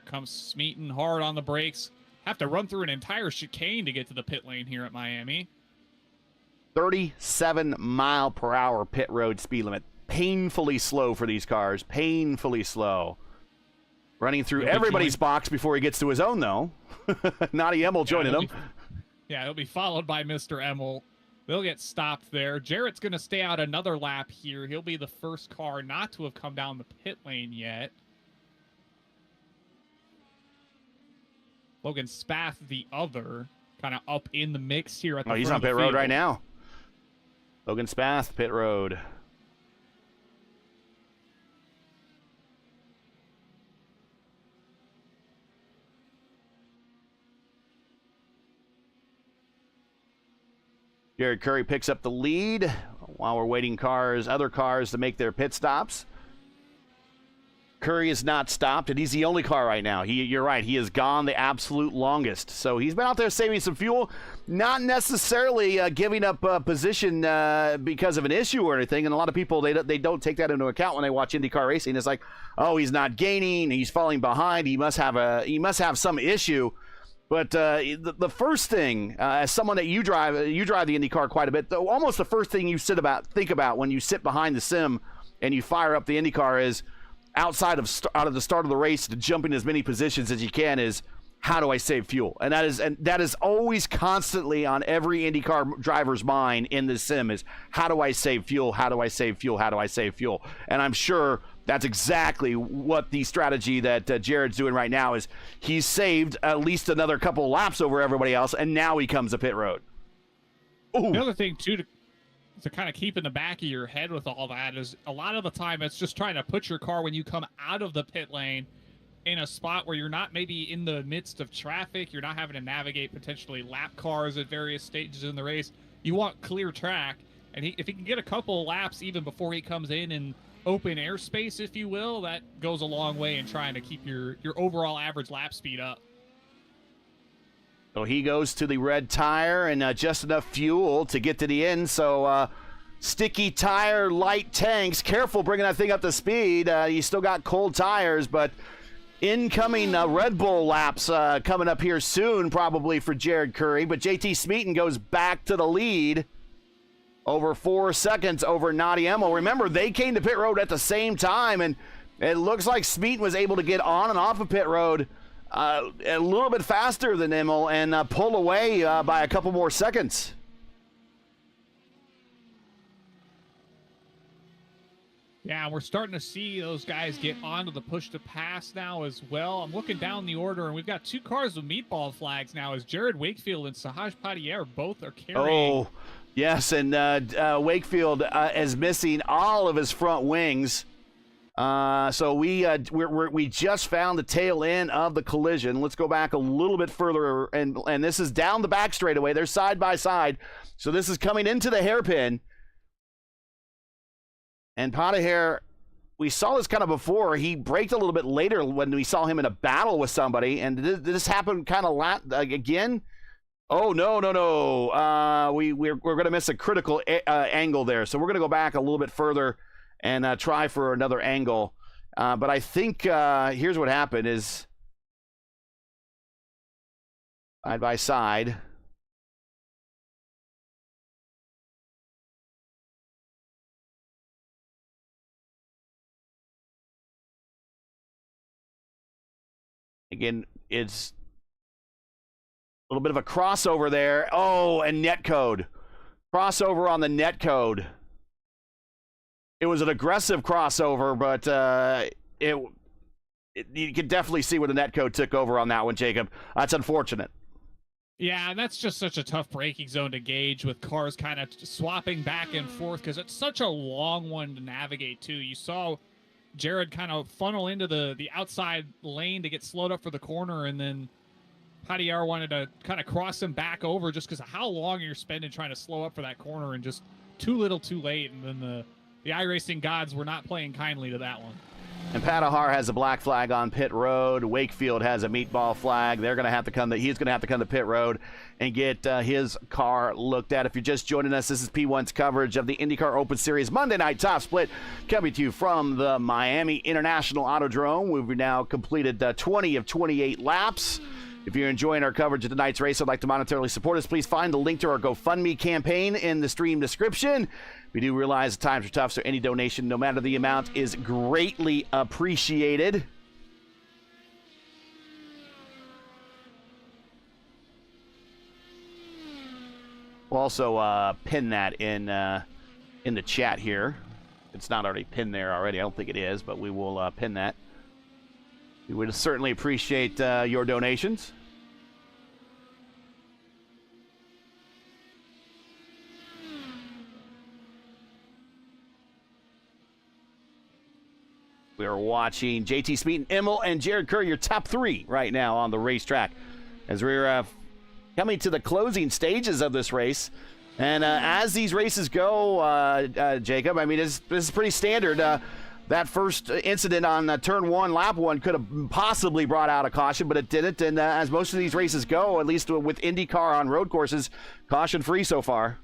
Comes Smeaton hard on the brakes. Have to run through an entire chicane to get to the pit lane here at Miami. 37-mile-per-hour pit road speed limit. Painfully slow for these cars. Painfully slow. Running through everybody's box before he gets to his own, though. Naughty Emmel joining him. He'll be followed by Mr. Emmel. They'll get stopped there. Jarrett's going to stay out another lap here. He'll be the first car not to have come down the pit lane yet. Logan Spath, the other, kind of up in the mix here at the he's on pit road right now. Logan Spath, pit road. Jared Curry picks up the lead while we're waiting other cars to make their pit stops. Curry is not stopped, and he's the only car right now. You're right, he has gone the absolute longest. So he's been out there saving some fuel, not necessarily giving up position because of an issue or anything. And a lot of people, they don't take that into account when they watch IndyCar racing. It's like, oh, he's not gaining, he's falling behind, he must have some issue. But the first thing, as someone that you drive the IndyCar quite a bit, almost the first thing you think about when you sit behind the sim and you fire up the IndyCar is, out of the start of the race to jump in as many positions as you can, is how do I save fuel? And that is always constantly on every IndyCar driver's mind in the sim is how do I save fuel? How do I save fuel? How do I save fuel? And I'm sure That's exactly what the strategy that Jared's doing right now is. He's saved at least another couple laps over everybody else, and now he comes to pit road. Ooh. The other thing, too, to kind of keep in the back of your head with all that is a lot of the time it's just trying to put your car when you come out of the pit lane in a spot where you're not maybe in the midst of traffic. You're not having to navigate potentially lap cars at various stages in the race. You want clear track. And if he can get a couple laps even before he comes in open airspace, if you will, that goes a long way in trying to keep your overall average lap speed up. So he goes to the red tire and just enough fuel to get to the end. So sticky tire, light tanks. Careful bringing that thing up to speed. You still got cold tires, but incoming Red Bull laps coming up here soon probably for Jared Curry. But JT Smeaton goes back to the lead. Over 4 seconds over Nadi Emmel. Remember, they came to pit road at the same time, and it looks like Smeaton was able to get on and off of pit road a little bit faster than Emmel and pull away by a couple more seconds. Yeah, we're starting to see those guys get onto the push to pass now as well. I'm looking down the order, and we've got 2 cars with meatball flags now as Jared Wakefield and Sahaj Patier both are carrying. Oh, yes, and Wakefield is missing all of his front wings. So we just found the tail end of the collision. Let's go back a little bit further, and this is down the back straightaway. They're side by side. So this is coming into the hairpin. And Patier, we saw this kind of before. He braked a little bit later when we saw him in a battle with somebody. And did this happen kind of again? Oh, no. We're going to miss a critical angle there. So we're going to go back a little bit further and try for another angle. But I think here's what happened is side by side. Again, it's a little bit of a crossover there. Oh, and netcode. Crossover on the netcode. It was an aggressive crossover, but you could definitely see where the netcode took over on that one, Jacob. That's unfortunate. Yeah, and that's just such a tough braking zone to gauge with cars kind of swapping back and forth because it's such a long one to navigate, too. You saw Jared kind of funnel into the outside lane to get slowed up for the corner, and then Patier wanted to kind of cross him back over just because of how long you're spending trying to slow up for that corner and just too little too late. And then the iRacing gods were not playing kindly to that one. And Patahar has a black flag on pit road. Wakefield has a meatball flag. They're going to have to come. He's going to have to come to pit road and get his car looked at. If you're just joining us, this is P1's coverage of the INDYCAR Open Series Monday Night Top Split, coming to you from the Miami International Autodrome. We've now completed 20 of 28 laps. If you're enjoying our coverage of tonight's race, I'd like to monetarily support us. Please find the link to our GoFundMe campaign in the stream description. We do realize the times are tough, so any donation, no matter the amount, is greatly appreciated. We'll also pin that in the chat here. It's not already pinned there already. I don't think it is, but we will pin that. We would certainly appreciate your donations. We are watching JT Smeaton, Emmel, and Jared Curry, your top 3 right now on the racetrack. As we're coming to the closing stages of this race. And as these races go, Jacob, I mean, this is pretty standard. That first incident on turn 1, lap 1, could have possibly brought out a caution, but it didn't. And as most of these races go, at least with IndyCar on road courses, caution-free so far.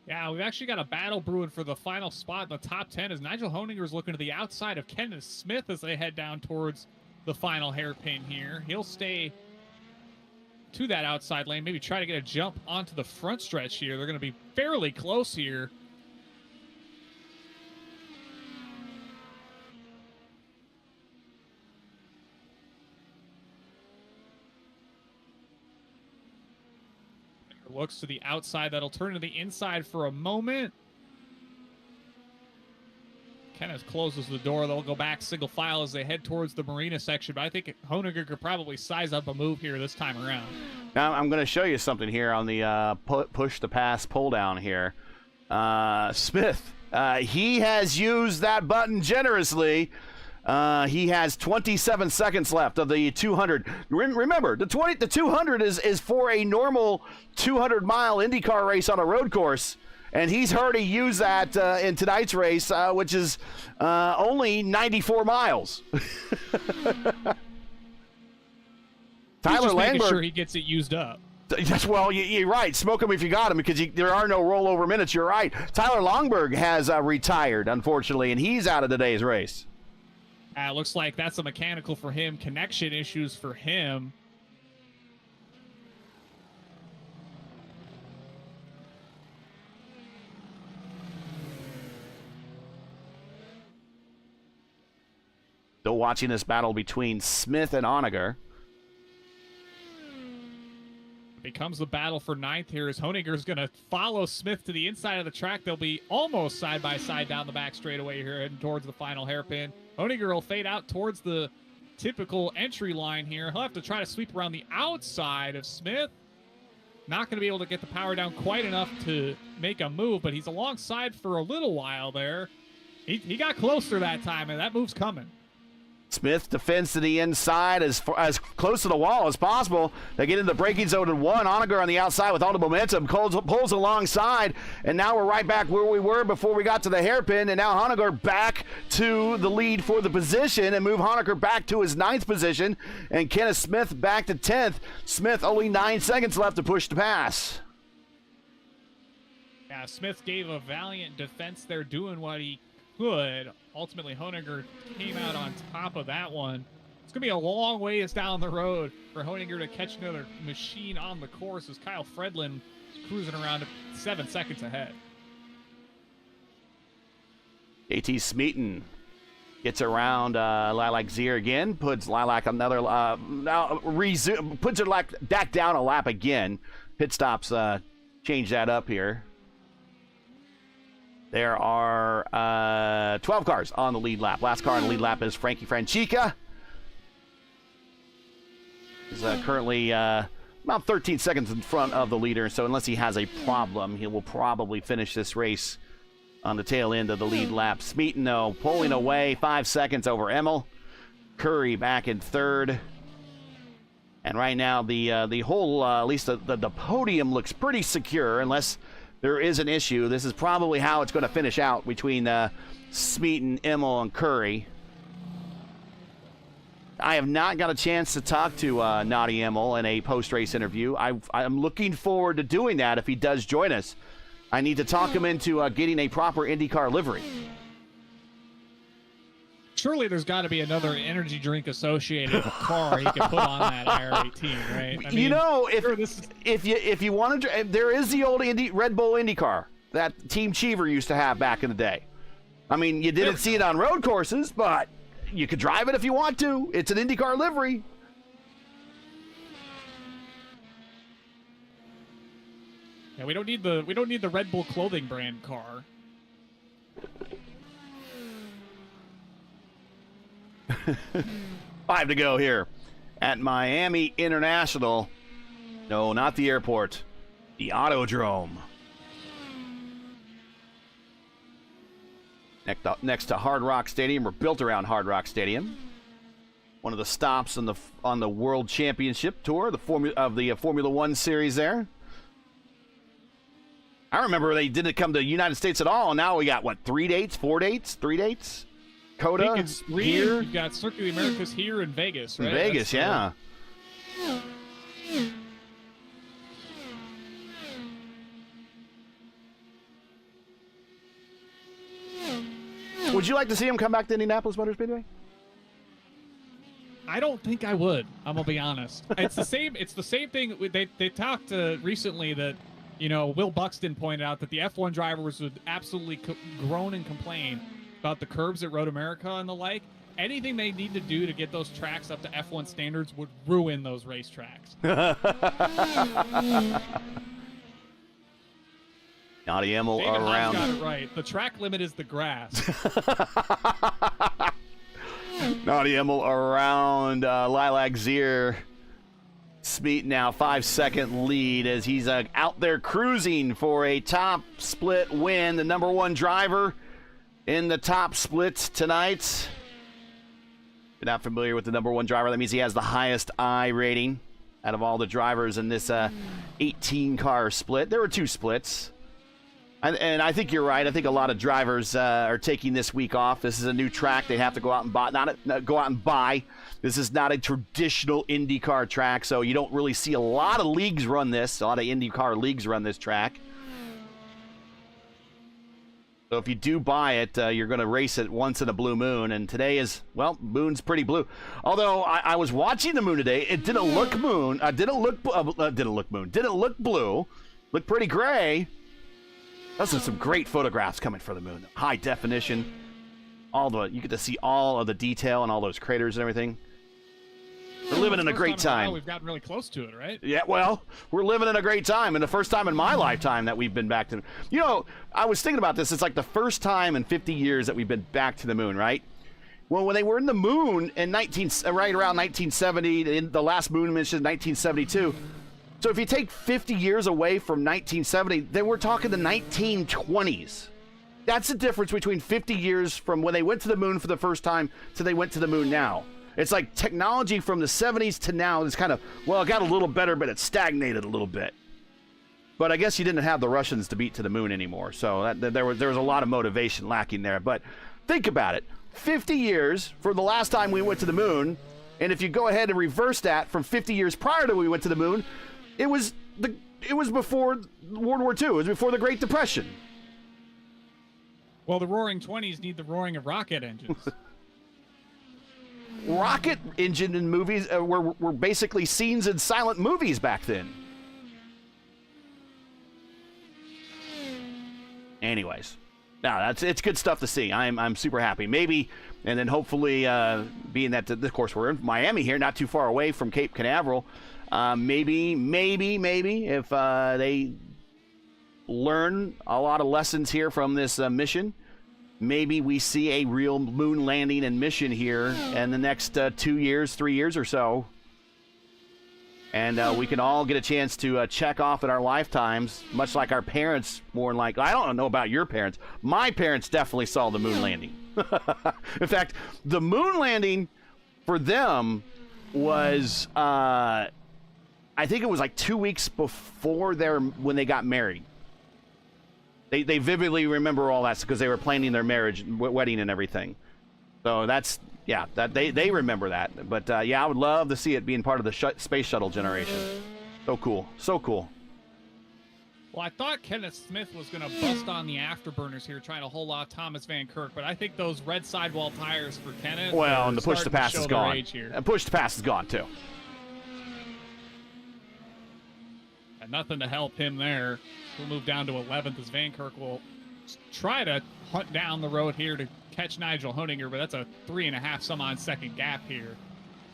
Yeah, we've actually got a battle brewing for the final spot in the top 10 as Nigel Honinger's looking to the outside of Kenneth Smith as they head down towards the final hairpin here. He'll stay to that outside lane, maybe try to get a jump onto the front stretch here. They're going to be fairly close here. Looks to the outside. That'll turn to the inside for a moment. Kenneth closes the door. They'll go back single file as they head towards the marina section, but I think Honegger could probably size up a move here this time around. Now, I'm going to show you something here on the push to pass pull down here. Smith, he has used that button generously. He has 27 seconds left of the 200. Remember, the 200 is for a normal 200-mile IndyCar race on a road course. And he's already used that in tonight's race, which is only 94 miles. Tyler Langberg, making sure he gets it used up. Well, you're right. Smoke him if you got him, because there are no rollover minutes. You're right. Tyler Longberg has retired, unfortunately, and he's out of today's race. It looks like that's a mechanical for him. Connection issues for him. Still watching this battle between Smith and Honegger. Becomes the battle for ninth here as Honegger's going to follow Smith to the inside of the track. They'll be almost side by side down the back straightaway here, heading towards the final hairpin. Honegger will fade out towards the typical entry line here. He'll have to try to sweep around the outside of Smith. Not going to be able to get the power down quite enough to make a move, but he's alongside for a little while there. He got closer that time, and that move's coming. Smith defends to the inside as close to the wall as possible. They get into the braking zone in one. Honegger on the outside with all the momentum pulls alongside, and now we're right back where we were before we got to the hairpin, and now Honegger back to the lead for the position and move Honegger back to his 9th position, and Kenneth Smith back to 10th. Smith only 9 seconds left to push to pass. Yeah, Smith gave a valiant defense there, doing what he could. Ultimately, Honegger came out on top of that one. It's going to be a long ways down the road for Honegger to catch another machine on the course as Kyle Fredlin is cruising around 7 seconds ahead. JT Smeaton gets around Lilac Zier again, puts Lilac another, puts her back down a lap again. Pit stops change that up here. There are 12 cars on the lead lap. Last car on the lead lap is Frankie Francica. He's currently about 13 seconds in front of the leader, so unless he has a problem, he will probably finish this race on the tail end of the lead lap. Smeaton, though, pulling away 5 seconds over Emmel. Curry back in 3rd. And right now, the whole, at least the podium looks pretty secure, unless there is an issue. This is probably how it's going to finish out between Smeaton, Emmel, and Curry. I have not got a chance to talk to Naughty Emmel in a post-race interview. I'm looking forward to doing that if he does join us. I need to talk him into getting a proper IndyCar livery. Surely there's got to be another energy drink associated with the car he can put on that IR18, right? I mean, you know, sure if you want to, there is the old Red Bull IndyCar that Team Cheever used to have back in the day. I mean, you didn't see it on road courses, but you could drive it if you want to. It's an IndyCar livery. Yeah, we don't need the Red Bull clothing brand car. Five to go here at Miami International. No, not the airport. The Autodrome. Next to Hard Rock Stadium, or built around Hard Rock Stadium. One of the stops on the World Championship Tour, the Formula One series there. I remember they didn't come to the United States at all, and now we got, what, 3 dates? Coda, it's here. You've got Circuit of the Americas here in Vegas, right? Vegas, yeah. Would you like to see him come back to Indianapolis Motor Speedway? I don't think I would. I'm gonna be honest. It's the same. It's the same thing. They talked recently that, you know, Will Buxton pointed out that the F1 drivers would absolutely groan and complain about the curbs at Road America and the like. Anything they need to do to get those tracks up to F1 standards would ruin those racetracks. Naughty Emil David Haas around. got it right. The track limit is the grass. Naughty Emil around Lilac Zier. Smeet now 5-second lead as he's out there cruising for a top split win. The number 1 driver in the top split tonight. If you're not familiar with the number 1 driver, that means he has the highest I rating out of all the drivers in this 18-car split. There were 2 splits. And I think you're right. I think a lot of drivers are taking this week off. This is a new track they have to go out and buy. Go out and buy. This is not a traditional IndyCar track, so you don't really see a lot of leagues run this. A lot of IndyCar leagues run this track. So if you do buy it, you're going to race it once in a blue moon. And today is, well, moon's pretty blue. Although I was watching the moon today, it didn't look moon. Didn't look blue. Looked pretty gray. Those are some great photographs coming for the moon. High definition. You get to see all of the detail and all those craters and everything. We're living in a great time. We've gotten really close to it, right? Yeah, well, we're living in a great time, and the first time in my lifetime that we've been back to. You know, I was thinking about this. It's like the first time in 50 years that we've been back to the moon, right? Well, when they were in the moon in right around 1970, in the last moon mission, 1972. So if you take 50 years away from 1970, then we're talking the 1920s. That's the difference between 50 years from when they went to the moon for the first time to they went to the moon now. It's like technology from the 70s to now is kind of, well, it got a little better, but it stagnated a little bit. But I guess you didn't have the Russians to beat to the moon anymore. So there was a lot of motivation lacking there. But think about it. 50 years from the last time we went to the moon, and if you go ahead and reverse that from 50 years prior to when we went to the moon, it was before World War II. It was before the Great Depression. Well, the Roaring 20s need the roaring of rocket engines. Rocket engine in movies were basically scenes in silent movies back then. Anyways, no, it's good stuff to see. I'm super happy. Maybe, and then hopefully, being that of course we're in Miami here, not too far away from Cape Canaveral. Maybe if they learn a lot of lessons here from this mission, maybe we see a real moon landing and mission here in the next 2 years, 3 years or so. And we can all get a chance to check off in our lifetimes, much like our parents, more than like, I don't know about your parents. My parents definitely saw the moon landing. In fact, the moon landing for them was, I think it was like 2 weeks before when they got married. They vividly remember all that because they were planning their marriage, wedding, and everything. So that's, yeah, they remember that. But yeah, I would love to see it being part of the space shuttle generation. So cool, so cool. Well, I thought Kenneth Smith was going to bust on the afterburners here, trying to hold off Thomas Van Kirk, but I think those red sidewall tires for Kenneth. Well, and the push to pass is gone. And push to pass is gone too. And nothing to help him there. We'll move down to 11th as Van Kirk will try to hunt down the road here to catch Nigel Honinger, but that's a 3.5 some odd second gap here.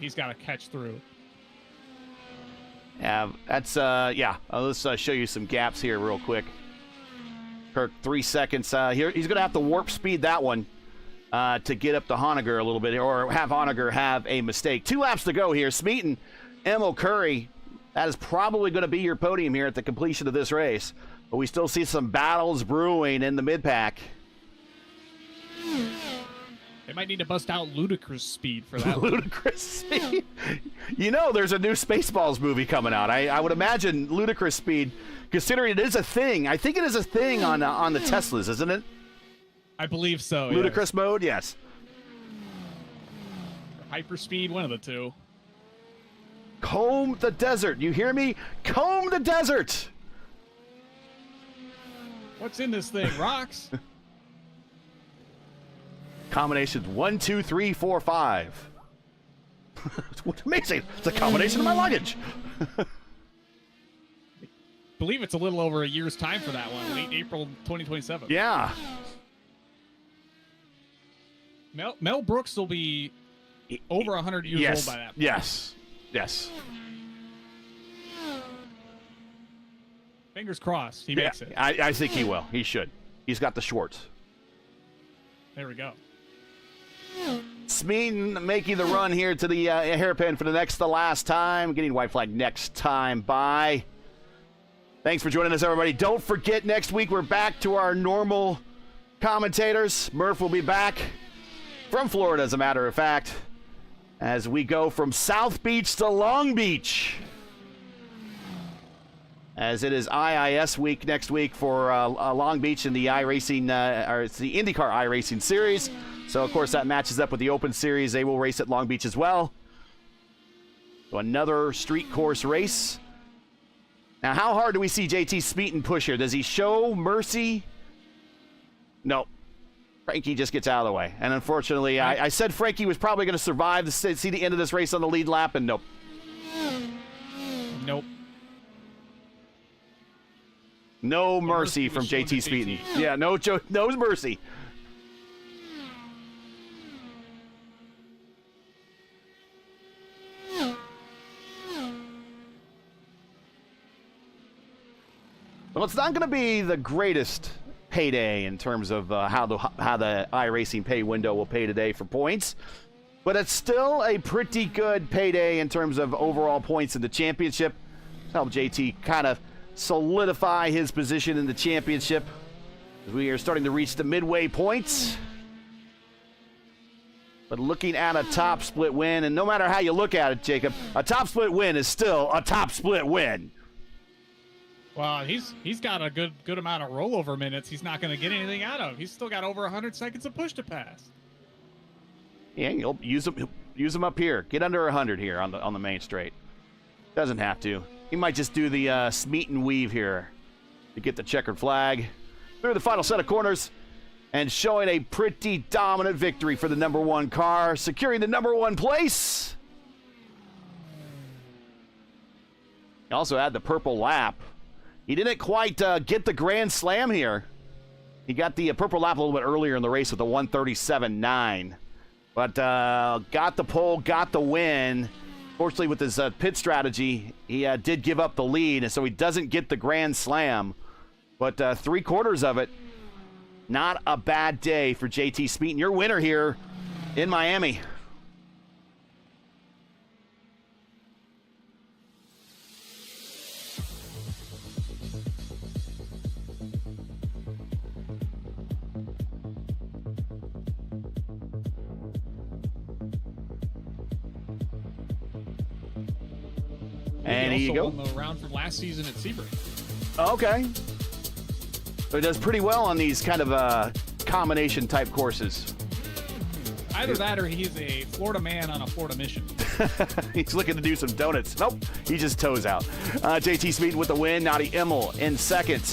He's got to catch through. Yeah, that's yeah. Let's show you some gaps here real quick. Kirk, 3 seconds. Here he's going to have to warp speed that one to get up to Honinger a little bit, or have Honinger have a mistake. 2 laps to go here. Smeet and Emil Curry. That is probably going to be your podium here at the completion of this race. But we still see some battles brewing in the mid-pack. They might need to bust out ludicrous speed for that. Ludicrous speed? You know there's a new Spaceballs movie coming out. I would imagine ludicrous speed, considering it is a thing. I think it is a thing on the Teslas, isn't it? I believe so, Ludicrous yes. mode, yes. Hyperspeed, one of the two. Comb the desert. You hear me? Comb the desert. What's in this thing? Rocks? Combinations 1, 2, 3, 4, 5. It's amazing. It's a combination of my luggage. I believe it's a little over a year's time for that one. Late April 2027. Yeah. Mel Brooks will be over 100 years old by that point. Yes. Yes. Fingers crossed he makes it. I think he will. He should. He's got the shorts. There we go. Smeaton making the run here to the hairpin for the last time. Getting white flag next time by. Thanks for joining us, everybody. Don't forget, next week we're back to our normal commentators. Murph will be back from Florida, as a matter of fact, as we go from South Beach to Long Beach, as it is IIS week next week for Long Beach in the iRacing, or it's the INDYCAR iRacing Series. So, of course, that matches up with the Open Series. They will race at Long Beach as well. So another street course race. Now, how hard do we see JT Smeaton push here? Does he show mercy? No. Frankie just gets out of the way. And unfortunately, I said Frankie was probably going to survive to see the end of this race on the lead lap, and nope. Nope. No mercy from JT Smeaton. Yeah, no mercy. Well, it's not going to be the greatest payday in terms of how the iRacing pay window will pay today for points, but it's still a pretty good payday in terms of overall points in the championship. Help JT kind of solidify his position in the championship. We are starting to reach the midway points. But looking at a top split win, and no matter how you look at it, Jacob, a top split win is still a top split win. Well, he's got a good amount of rollover minutes he's not going to get anything out of. He's still got over 100 seconds of push to pass. Yeah, you'll use them up here. Get under 100 here on the main straight. Doesn't have to. He might just do the Smeaton weave here to get the checkered flag through the final set of corners and showing a pretty dominant victory for the number one car, securing the number one place. He also had the purple lap. He didn't quite get the grand slam here. He got the purple lap a little bit earlier in the race with a 137.9. But got the pole, got the win. Fortunately, with his pit strategy, he did give up the lead, and so he doesn't get the grand slam. But 3/4 of it, not a bad day for JT Smeaton. Your winner here in Miami. And here you go. Won the round from last season at Sebring. Okay. So he does pretty well on these kind of combination type courses. Either that or he's a Florida man on a Florida mission. He's looking to do some donuts. Nope, he just toes out. JT Smeaton with the win. Nadi Immel in second.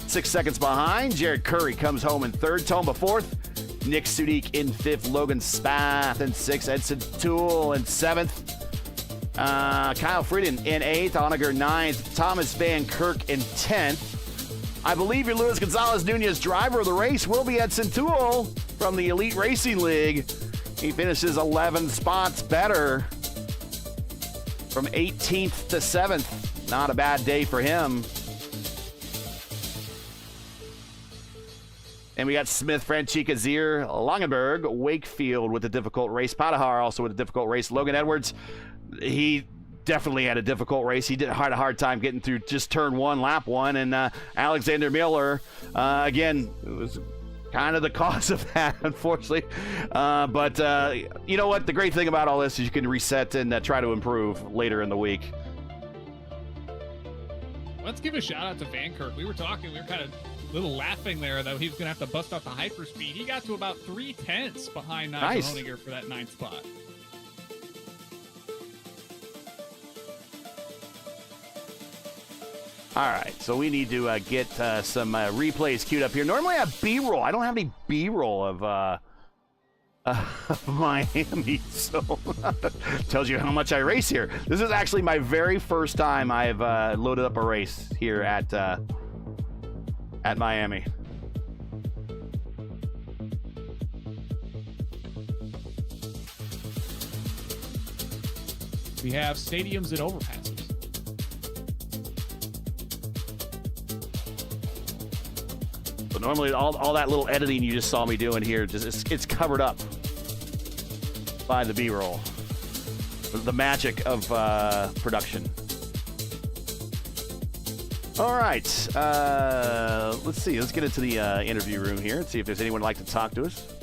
6 seconds behind. Jared Curry comes home in third. Tomba fourth. Nick Sudik in fifth. Logan Spath in sixth. Edson Toole in seventh. Kyle Frieden in 8th, Onager 9th, Thomas Van Kirk in 10th. I believe your Luis Gonzalez Nunez driver of the race will be Edson Toole from the Elite Racing League. He finishes 11 spots better from 18th to 7th. Not a bad day for him. And we got Smith, Franchica, Zier, Langenberg, Wakefield with a difficult race. Padahar also with a difficult race. Logan Edwards, he definitely had a difficult race. He had a hard time getting through just turn one, lap one. And Alexander Miller, again, it was kind of the cause of that, unfortunately. But you know what? The great thing about all this is you can reset and try to improve later in the week. Let's give a shout out to Van Kirk. We were kind of little laughing there, though. He was going to have to bust out the hyperspeed. He got to about 3/10 behind Nigel Honiger for that 9th spot. All right, so we need to get some replays queued up here. Normally I have B-roll. I don't have any B-roll of Miami, so tells you how much I race here. This is actually my very first time I've loaded up a race here at Miami. We have stadiums and overpasses. So normally all that little editing you just saw me doing here, it's covered up by the B-roll. The magic of production. All right, let's see. Let's get into the interview room here and see if there's anyone who'd like to talk to us.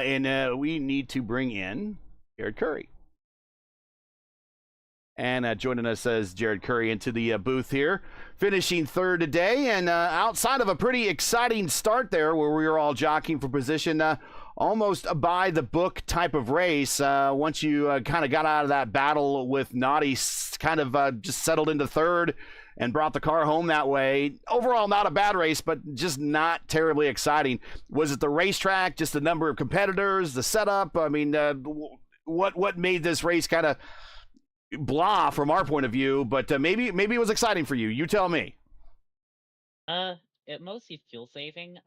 And we need to bring in Jared Curry. And joining us as Jared Curry into the booth here, finishing third today. And outside of a pretty exciting start there where we were all jockeying for position, almost a by-the-book type of race. Once you kind of got out of that battle with Naughty, kind of just settled into third and brought the car home that way. Overall, not a bad race, but just not terribly exciting. Was it the racetrack, just the number of competitors, the setup? I mean, what made this race kind of blah from our point of view? But maybe it was exciting for you. You tell me. It mostly fuel saving.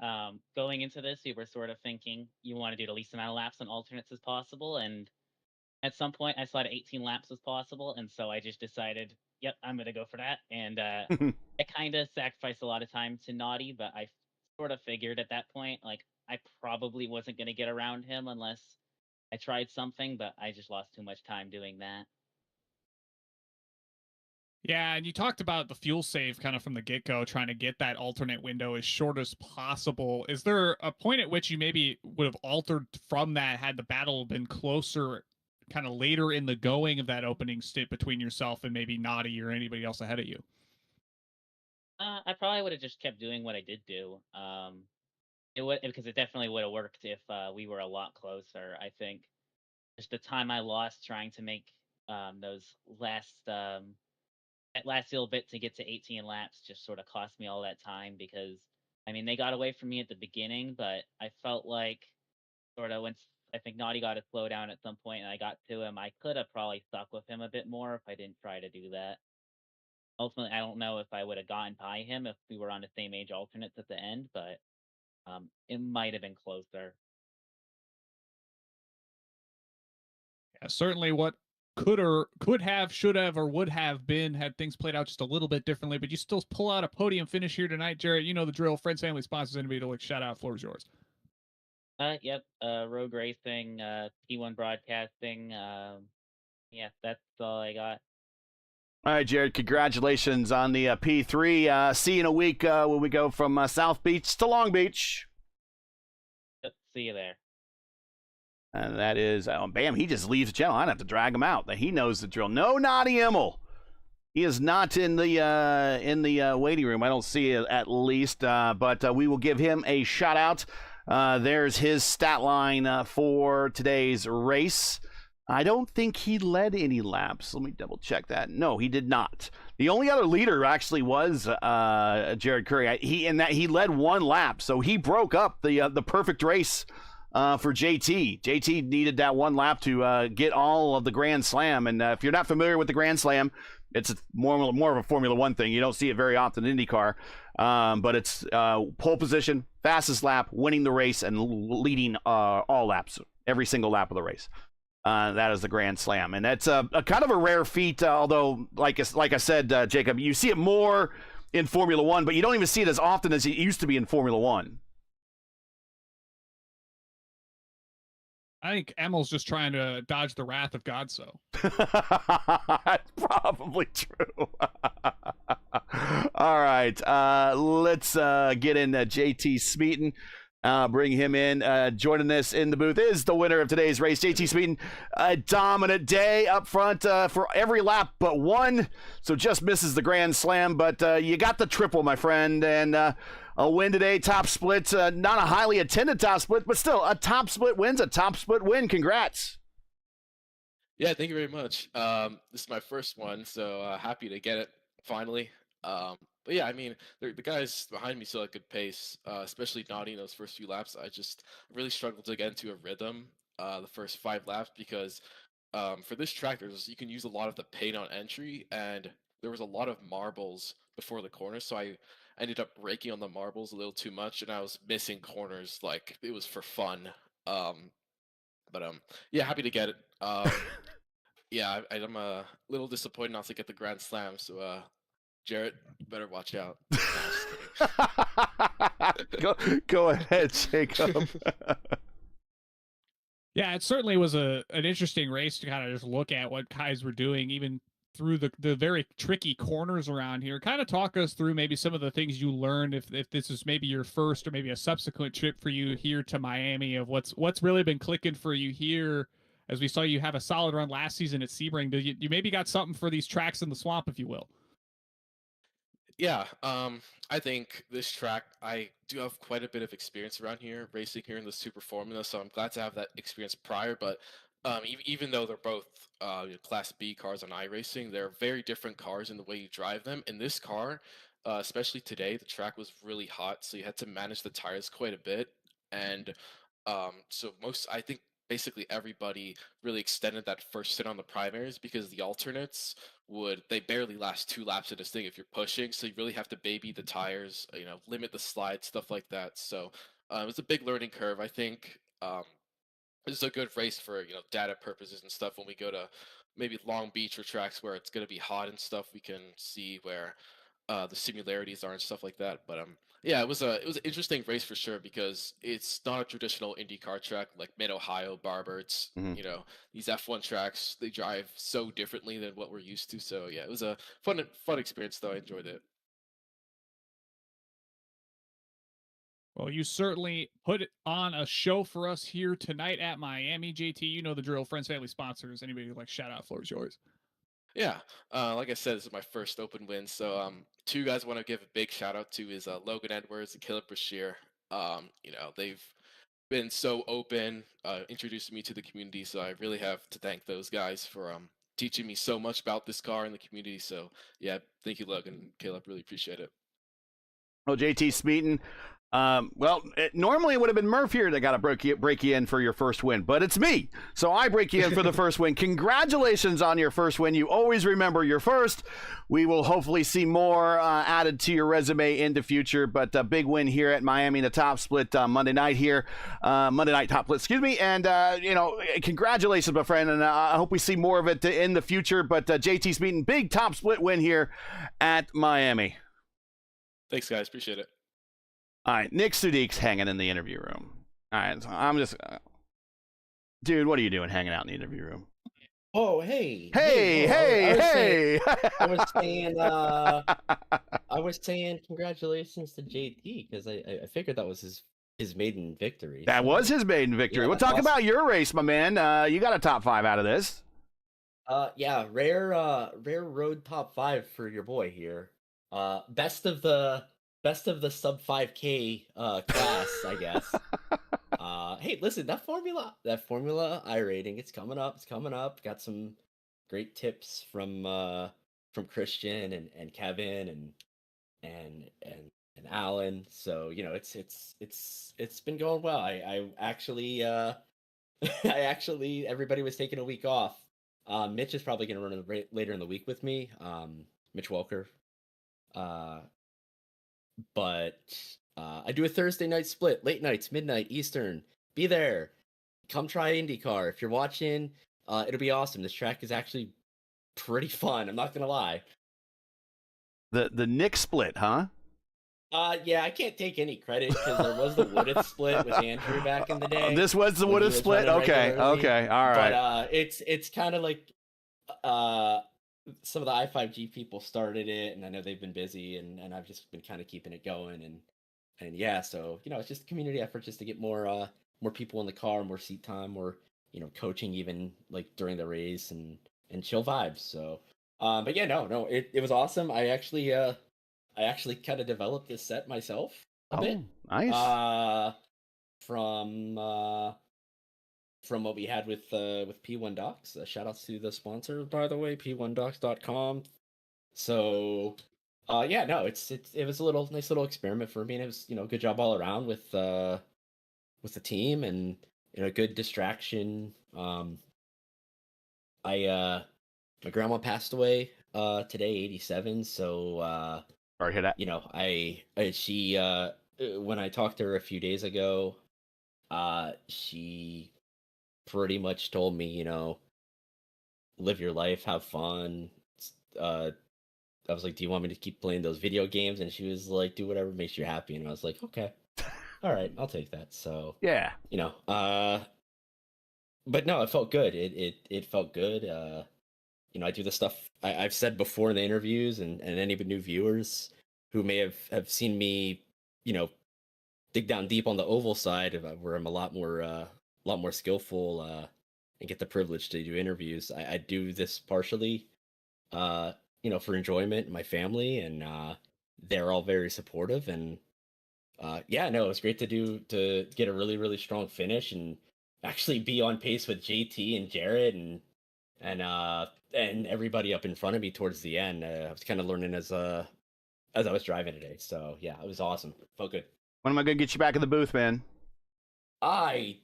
Going into this, we were sort of thinking you want to do the least amount of laps on alternates as possible, and at some point I saw 18 laps was possible, and so I just decided, yep, I'm gonna go for that. And I kind of sacrificed a lot of time to Naughty, but I sort of figured at that point, like, I probably wasn't gonna get around him unless I tried something, but I just lost too much time doing that. Yeah, and you talked about the fuel save kind of from the get-go, trying to get that alternate window as short as possible. Is there a point at which you maybe would have altered from that had the battle been closer kind of later in the going of that opening stint between yourself and maybe Naughty or anybody else ahead of you? I probably would have just kept doing what I did do. It would, because it definitely would have worked if we were a lot closer. I think just the time I lost trying to make those that last little bit to get to 18 laps just sort of cost me all that time, because I mean they got away from me at the beginning, but I felt like sort of once I think Naughty got to slow down at some point and I got to him, I could have probably stuck with him a bit more if I didn't try to do that. Ultimately, I don't know if I would have gotten by him if we were on the same age alternates at the end, but it might have been closer. Yeah, certainly what could have, should have, or would have been had things played out just a little bit differently, but you still pull out a podium finish here tonight, Jared. You know the drill. Friends, family, sponsors, anybody to look, shout out, floor is yours. Yep, Road Racing, P1 Broadcasting. Yeah, that's all I got. All right, Jared, congratulations on the P3. See you in a week when we go from South Beach to Long Beach. Yep, see you there. And that is, bam, he just leaves the channel. I don't have to drag him out. He knows the drill. No Naughty Immel. He is not in the waiting room. I don't see it, at least, but we will give him a shout out. There's his stat line for today's race. I don't think he led any laps. Let me double check that. No, he did not. The only other leader actually was Jared Curry. He led one lap, so he broke up the perfect race for JT. JT needed that one lap to get all of the Grand Slam. And if you're not familiar with the Grand Slam, it's more of a Formula One thing. You don't see it very often in IndyCar, but it's pole position, fastest lap, winning the race, and leading all laps, every single lap of the race. That is the Grand Slam, and that's a kind of a rare feat. Although, like I said, Jacob, you see it more in Formula One, but you don't even see it as often as it used to be in Formula One. I think Emil's just trying to dodge the wrath of God. So that's probably true. All right, let's get in JT Smeaton. Bring him in. Joining us in the booth is the winner of today's race, JT Smeaton. A dominant day up front for every lap but one, so just misses the Grand Slam, but you got the triple, my friend, and a win today. Top split, not a highly attended top split, but still a top split win's a top split win. Congrats. Yeah, thank you very much. This is my first one, so happy to get it finally. But yeah, I mean, the guys behind me still had good pace, especially Naughty in those first few laps. I really struggled to get into a rhythm the first 5 laps because for this track, you can use a lot of the paint on entry, and there was a lot of marbles before the corner, so I ended up braking on the marbles a little too much, and I was missing corners like it was for fun. But yeah, happy to get it. Yeah, I'm a little disappointed not to get the Grand Slam. So Jarrett, you better watch out. Nah, just kidding. Go ahead, Jacob. Yeah, it certainly was an interesting race to kind of just look at what guys were doing, even through the very tricky corners around here. Kind of talk us through maybe some of the things you learned, if this is maybe your first or maybe a subsequent trip for you here to Miami, of what's really been clicking for you here, as we saw you have a solid run last season at Sebring. You maybe got something for these tracks in the swamp, if you will. Yeah, I think this track, I do have quite a bit of experience around here, racing here in the Super Formula, so I'm glad to have that experience prior. But even though they're both Class B cars on iRacing, they're very different cars in the way you drive them. In this car, especially today, the track was really hot, so you had to manage the tires quite a bit. And so I think basically everybody really extended that first stint on the primaries because the alternates they barely last 2 laps of this thing if you're pushing, so you really have to baby the tires, limit the slide, stuff like that. So it's a big learning curve. I think this is a good race for data purposes and stuff. When we go to maybe Long Beach or tracks where it's going to be hot and stuff, we can see where the similarities are and stuff like that. But yeah, it was an interesting race for sure because it's not a traditional IndyCar track like Mid Ohio, Barber. It's these F1 tracks, they drive so differently than what we're used to. So yeah, it was a fun experience though. I enjoyed it. Well, you certainly put on a show for us here tonight at Miami, JT. You know the drill. Friends, family, sponsors. Anybody who'd like shout out, floor is yours. Yeah, like I said, this is my first open win. So, two guys I want to give a big shout out to is Logan Edwards and Caleb Brashear. They've been so open, introducing me to the community. So I really have to thank those guys for teaching me so much about this car and the community. So yeah, thank you, Logan and Caleb. Really appreciate it. Well, JT Smeaton, normally it would have been Murph here that got to break you in for your first win, but it's me. So I break you in for the first win. Congratulations on your first win. You always remember your first. We will hopefully see more added to your resume in the future, but a big win here at Miami, the top split Monday night here. Monday night top split, excuse me. And, congratulations, my friend. And I hope we see more of it in the future. But JT Smeaton, big top split win here at Miami. Thanks, guys. Appreciate it. All right, Nick Sudik's hanging in the interview room. All right, so I'm just... dude, what are you doing hanging out in the interview room? Oh, hey. Hey. I was saying congratulations to JT because I figured that was his maiden victory. That was his maiden victory. Yeah, We'll talk awesome. about your race, my man. You got a top 5 out of this. Yeah, rare road top 5 for your boy here. Best of the sub 5K class, I guess. Hey, listen, that formula iRating, it's coming up. Got some great tips from Christian and Kevin and Alan. So it's been going well. I actually everybody was taking a week off. Mitch is probably gonna run later in the week with me. Mitch Welker. But I do a Thursday night split, late nights, midnight, Eastern. Be there. Come try IndyCar. If you're watching, it'll be awesome. This track is actually pretty fun. I'm not gonna lie. The Nick split, huh? Yeah, I can't take any credit because there was the Woodith split with Andrew back in the day. This was the Woodith split? Okay, all right. But it's kind of like some of the i5G people started it, and I know they've been busy, and I've just been kind of keeping it going, and yeah, so it's just a community effort just to get more people in the car, more seat time, more coaching even like during the race and chill vibes. So, but yeah, no, it was awesome. I actually kind of developed this set myself a bit. Nice. From what we had with P1 Docs. Shout outs to the sponsor, by the way, p1docs.com. So, yeah, no, it was a nice little experiment for me, and it was good job all around with the team, and good distraction. My grandma passed away today, 87. So Sorry to hear that. You know, she when I talked to her a few days ago, she pretty much told me, you know, live your life, have fun. I was like, do you want me to keep playing those video games? And she was like, do whatever makes you happy. And I was like, okay, all right, I'll take that. So Yeah. you know, but no, it felt good. It felt good. You know, I do the stuff I've said before in the interviews, and any of the new viewers who may have seen me, you know, dig down deep on the oval side, where I'm a lot more skillful, and get the privilege to do interviews. I do this partially, you know, for enjoyment and my family, and they're all very supportive. And yeah, no, it was great to get a really, really strong finish and actually be on pace with JT and Jared and everybody up in front of me towards the end. I was kind of learning as I was driving today. So yeah, it was awesome. Felt good. When am I gonna get you back in the booth, man? I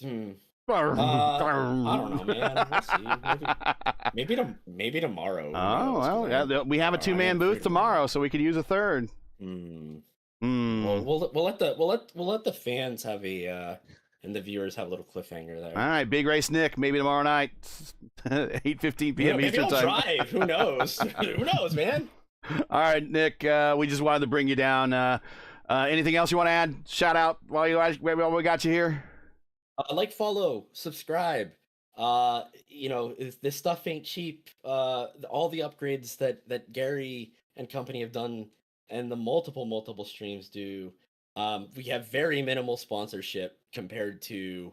don't know, man. We'll see. Maybe tomorrow. Oh well, yeah, we have a 2-man booth tomorrow, so we could use a third. Well, we'll let the fans have a and the viewers have a little cliffhanger there. All right, Big Race Nick, maybe tomorrow night, 8:15 p.m. Maybe Eastern I'll time. drive. Who knows? Who knows, man? All right, Nick, we just wanted to bring you down. Anything else you want to add? Shout out while we got you here. Like, follow, subscribe. You know, this stuff ain't cheap. All the upgrades that Gary and company have done, and the multiple streams do. We have very minimal sponsorship compared to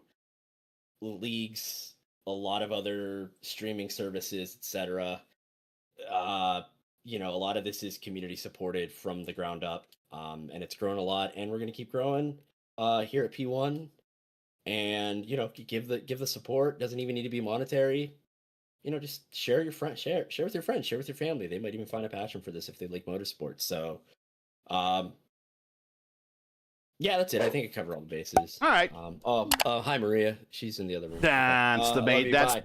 leagues, a lot of other streaming services, etc. You know, a lot of this is community supported from the ground up, and it's grown a lot, and we're going to keep growing here at P1. And you know, give the support. Doesn't even need to be monetary. You know, just share your friend, share with your friends, share with your family. They might even find a passion for this if they like motorsports. So, yeah, that's it. I think I covered all the bases. All right. Hi Maria. She's in the other room. That's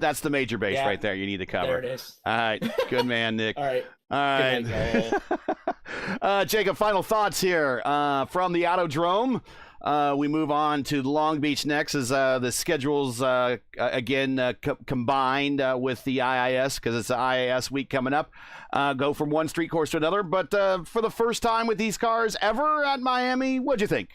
that's the major base Yeah. right there. You need to cover. There it is. All right, good man, Nick. All right. All right. Good night, Jacob, final thoughts here from the Autodrome. We move on to Long Beach next as the schedules again combined with the IIS, because it's the IIS week coming up. Go from one street course to another. But for the first time with these cars ever at Miami, what'd you think?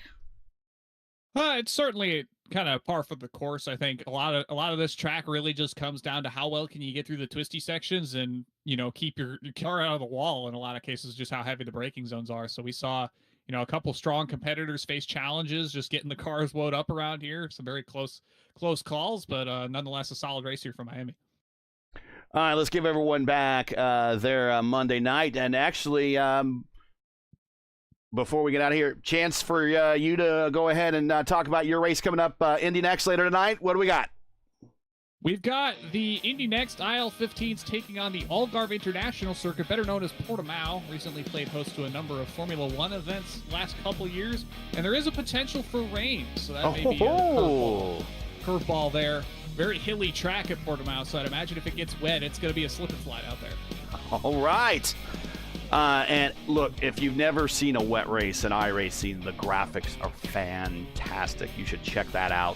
It's certainly kind of par for the course. I think a lot of this track really just comes down to how well can you get through the twisty sections and, you know, keep your car out of the wall. In a lot of cases, just how heavy the braking zones are. So we saw, you know, a couple strong competitors face challenges just getting the cars wound up around here. Some very close calls, but nonetheless a solid race here from Miami. All right, let's give everyone back their Monday night. And actually, before we get out of here, chance for you to go ahead and talk about your race coming up, Indy Next later tonight. What do we got? We've got the Indy Next IL-15s taking on the Algarve International Circuit, better known as Portimao. Recently played host to a number of Formula One events last couple years, and there is a potential for rain, so that may be a curveball there. Very hilly track at Portimao, so I'd imagine if it gets wet, it's going to be a slip and slide out there. All right. And look, if you've never seen a wet race in iRacing, the graphics are fantastic. You should check that out.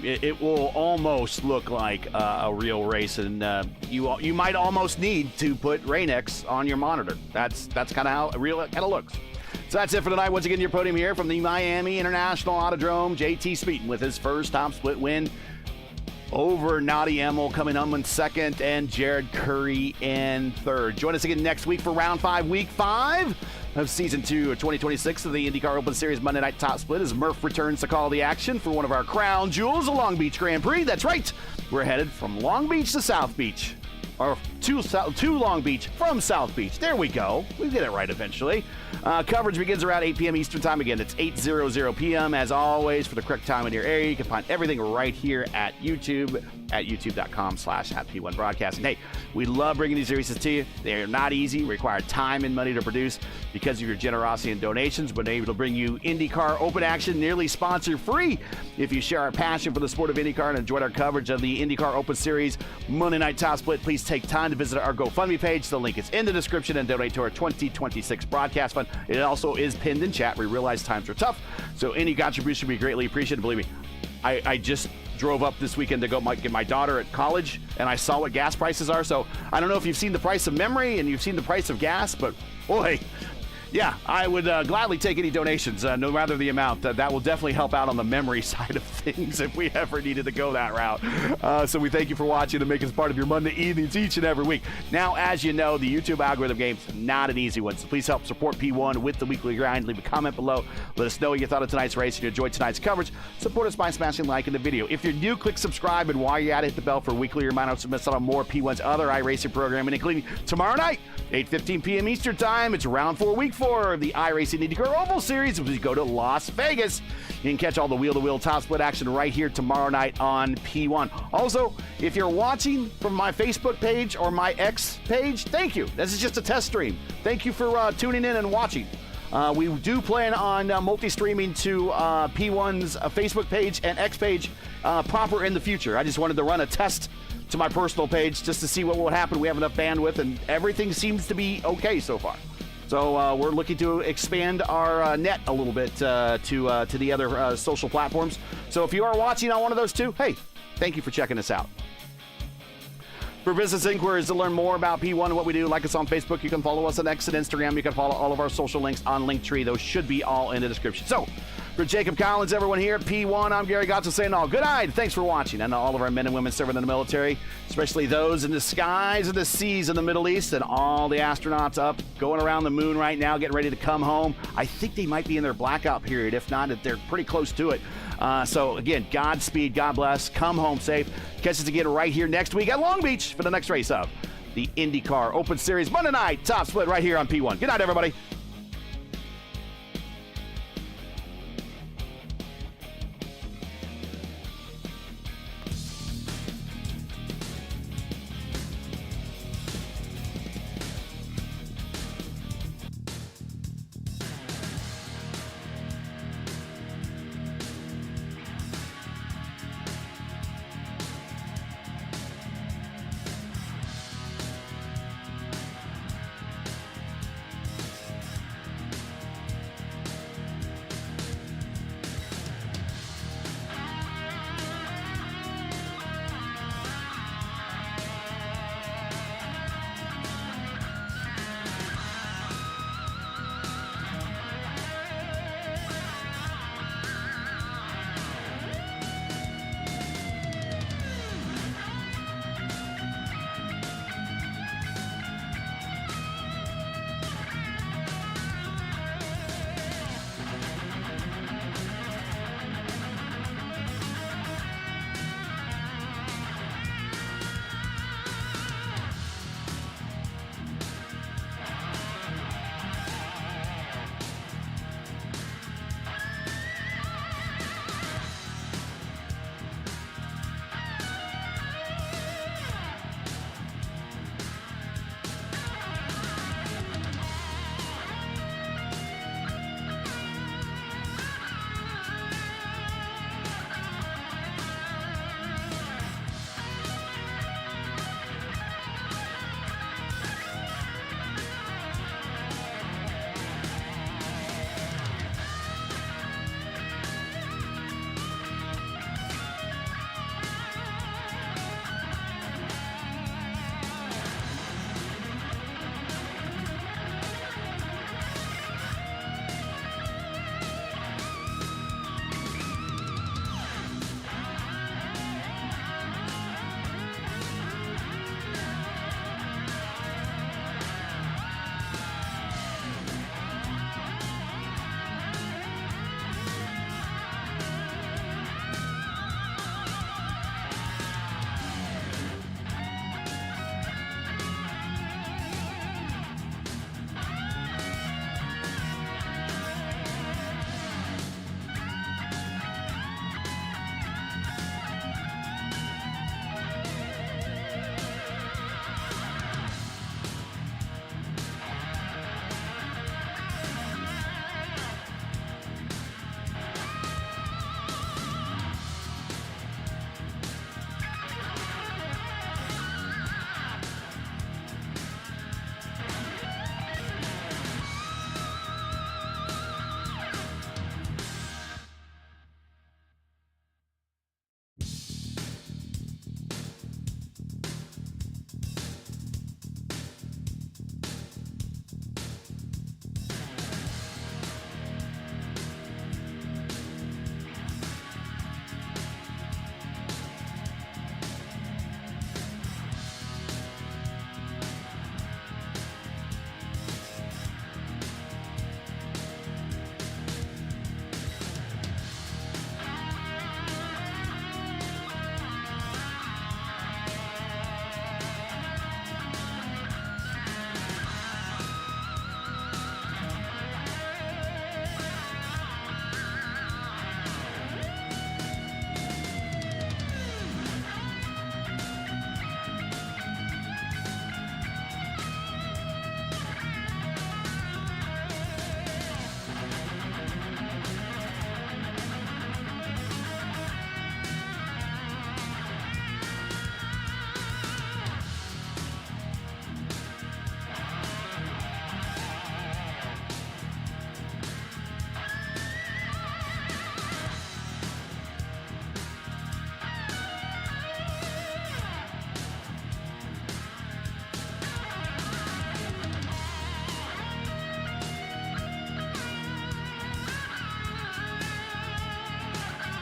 It will almost look like a real race, and you might almost need to put Rain-X on your monitor. That's kind of how it really kind of looks. So that's it for tonight. Once again, your podium here from the Miami International Autodrome. JT Speeton with his first top split win over Naughty Emil coming home in second, and Jared Curry in third. Join us again next week for round 5, week 5 of season 2 of 2026 of the INDYCAR Open Series Monday Night Top Split as Murph returns to call the action for one of our crown jewels, the Long Beach Grand Prix. That's right, we're headed from Long Beach to South Beach, or to Long Beach from South Beach. There we go. We get it right eventually. Coverage begins around 8 p.m. Eastern Time. Again, it's 8:00 p.m. As always, for the correct time in your area, you can find everything right here at YouTube at youtube.com/P1 Broadcasting. Hey, we love bringing these series to you. They are not easy, require time and money to produce. Because of your generosity and donations, we're able to bring you INDYCAR Open Action nearly sponsor-free. If you share our passion for the sport of INDYCAR and enjoyed our coverage of the INDYCAR Open Series Monday Night Top Split, please take time to to visit our GoFundMe page. The link is in the description, and donate to our 2026 broadcast fund. It also is pinned in chat. We realize times are tough, so any contribution would be greatly appreciated. Believe me, I just drove up this weekend to go get my daughter at college, and I saw what gas prices are. So I don't know if you've seen the price of memory and you've seen the price of gas, but boy, yeah, I would gladly take any donations, no matter the amount. That will definitely help out on the memory side of things if we ever needed to go that route. So we thank you for watching and making us part of your Monday evenings each and every week. Now, as you know, the YouTube algorithm game's not an easy one, so please help support P1 with the weekly grind. Leave a comment below. Let us know what you thought of tonight's race and you enjoyed tonight's coverage. Support us by smashing like in the video. If you're new, click subscribe, and while you're at it, hit the bell for weekly reminders to miss out on more P1's other iRacing programming, including tomorrow night, 8:15 p.m. Eastern Time. It's round 4, week 4 of the iRacing INDYCAR Oval Series as we go to Las Vegas. You can catch all the wheel-to-wheel top split action right here tomorrow night on P1. Also, if you're watching from my Facebook page or my X page, thank you. This is just a test stream. Thank you for tuning in and watching. We do plan on multi-streaming to P1's Facebook page and X page proper in the future. I just wanted to run a test to my personal page just to see what would happen. We have enough bandwidth, and everything seems to be okay so far. So we're looking to expand our net a little bit to the other social platforms. So if you are watching on one of those two, hey, thank you for checking us out. For business inquiries to learn more about P1 and what we do, like us on Facebook. You can follow us on X and Instagram. You can follow all of our social links on Linktree. Those should be all in the description. So for Jacob Collins, everyone here at P1, I'm Gary Gotzo saying all good night. Thanks for watching. And all of our men and women serving in the military, especially those in the skies and the seas in the Middle East, and all the astronauts up going around the moon right now, getting ready to come home. I think they might be in their blackout period. If not, they're pretty close to it. So again, Godspeed, God bless, come home safe. Catch us again right here next week at Long Beach for the next race of the INDYCAR Open Series Monday night top split right here on P1. Good night, everybody.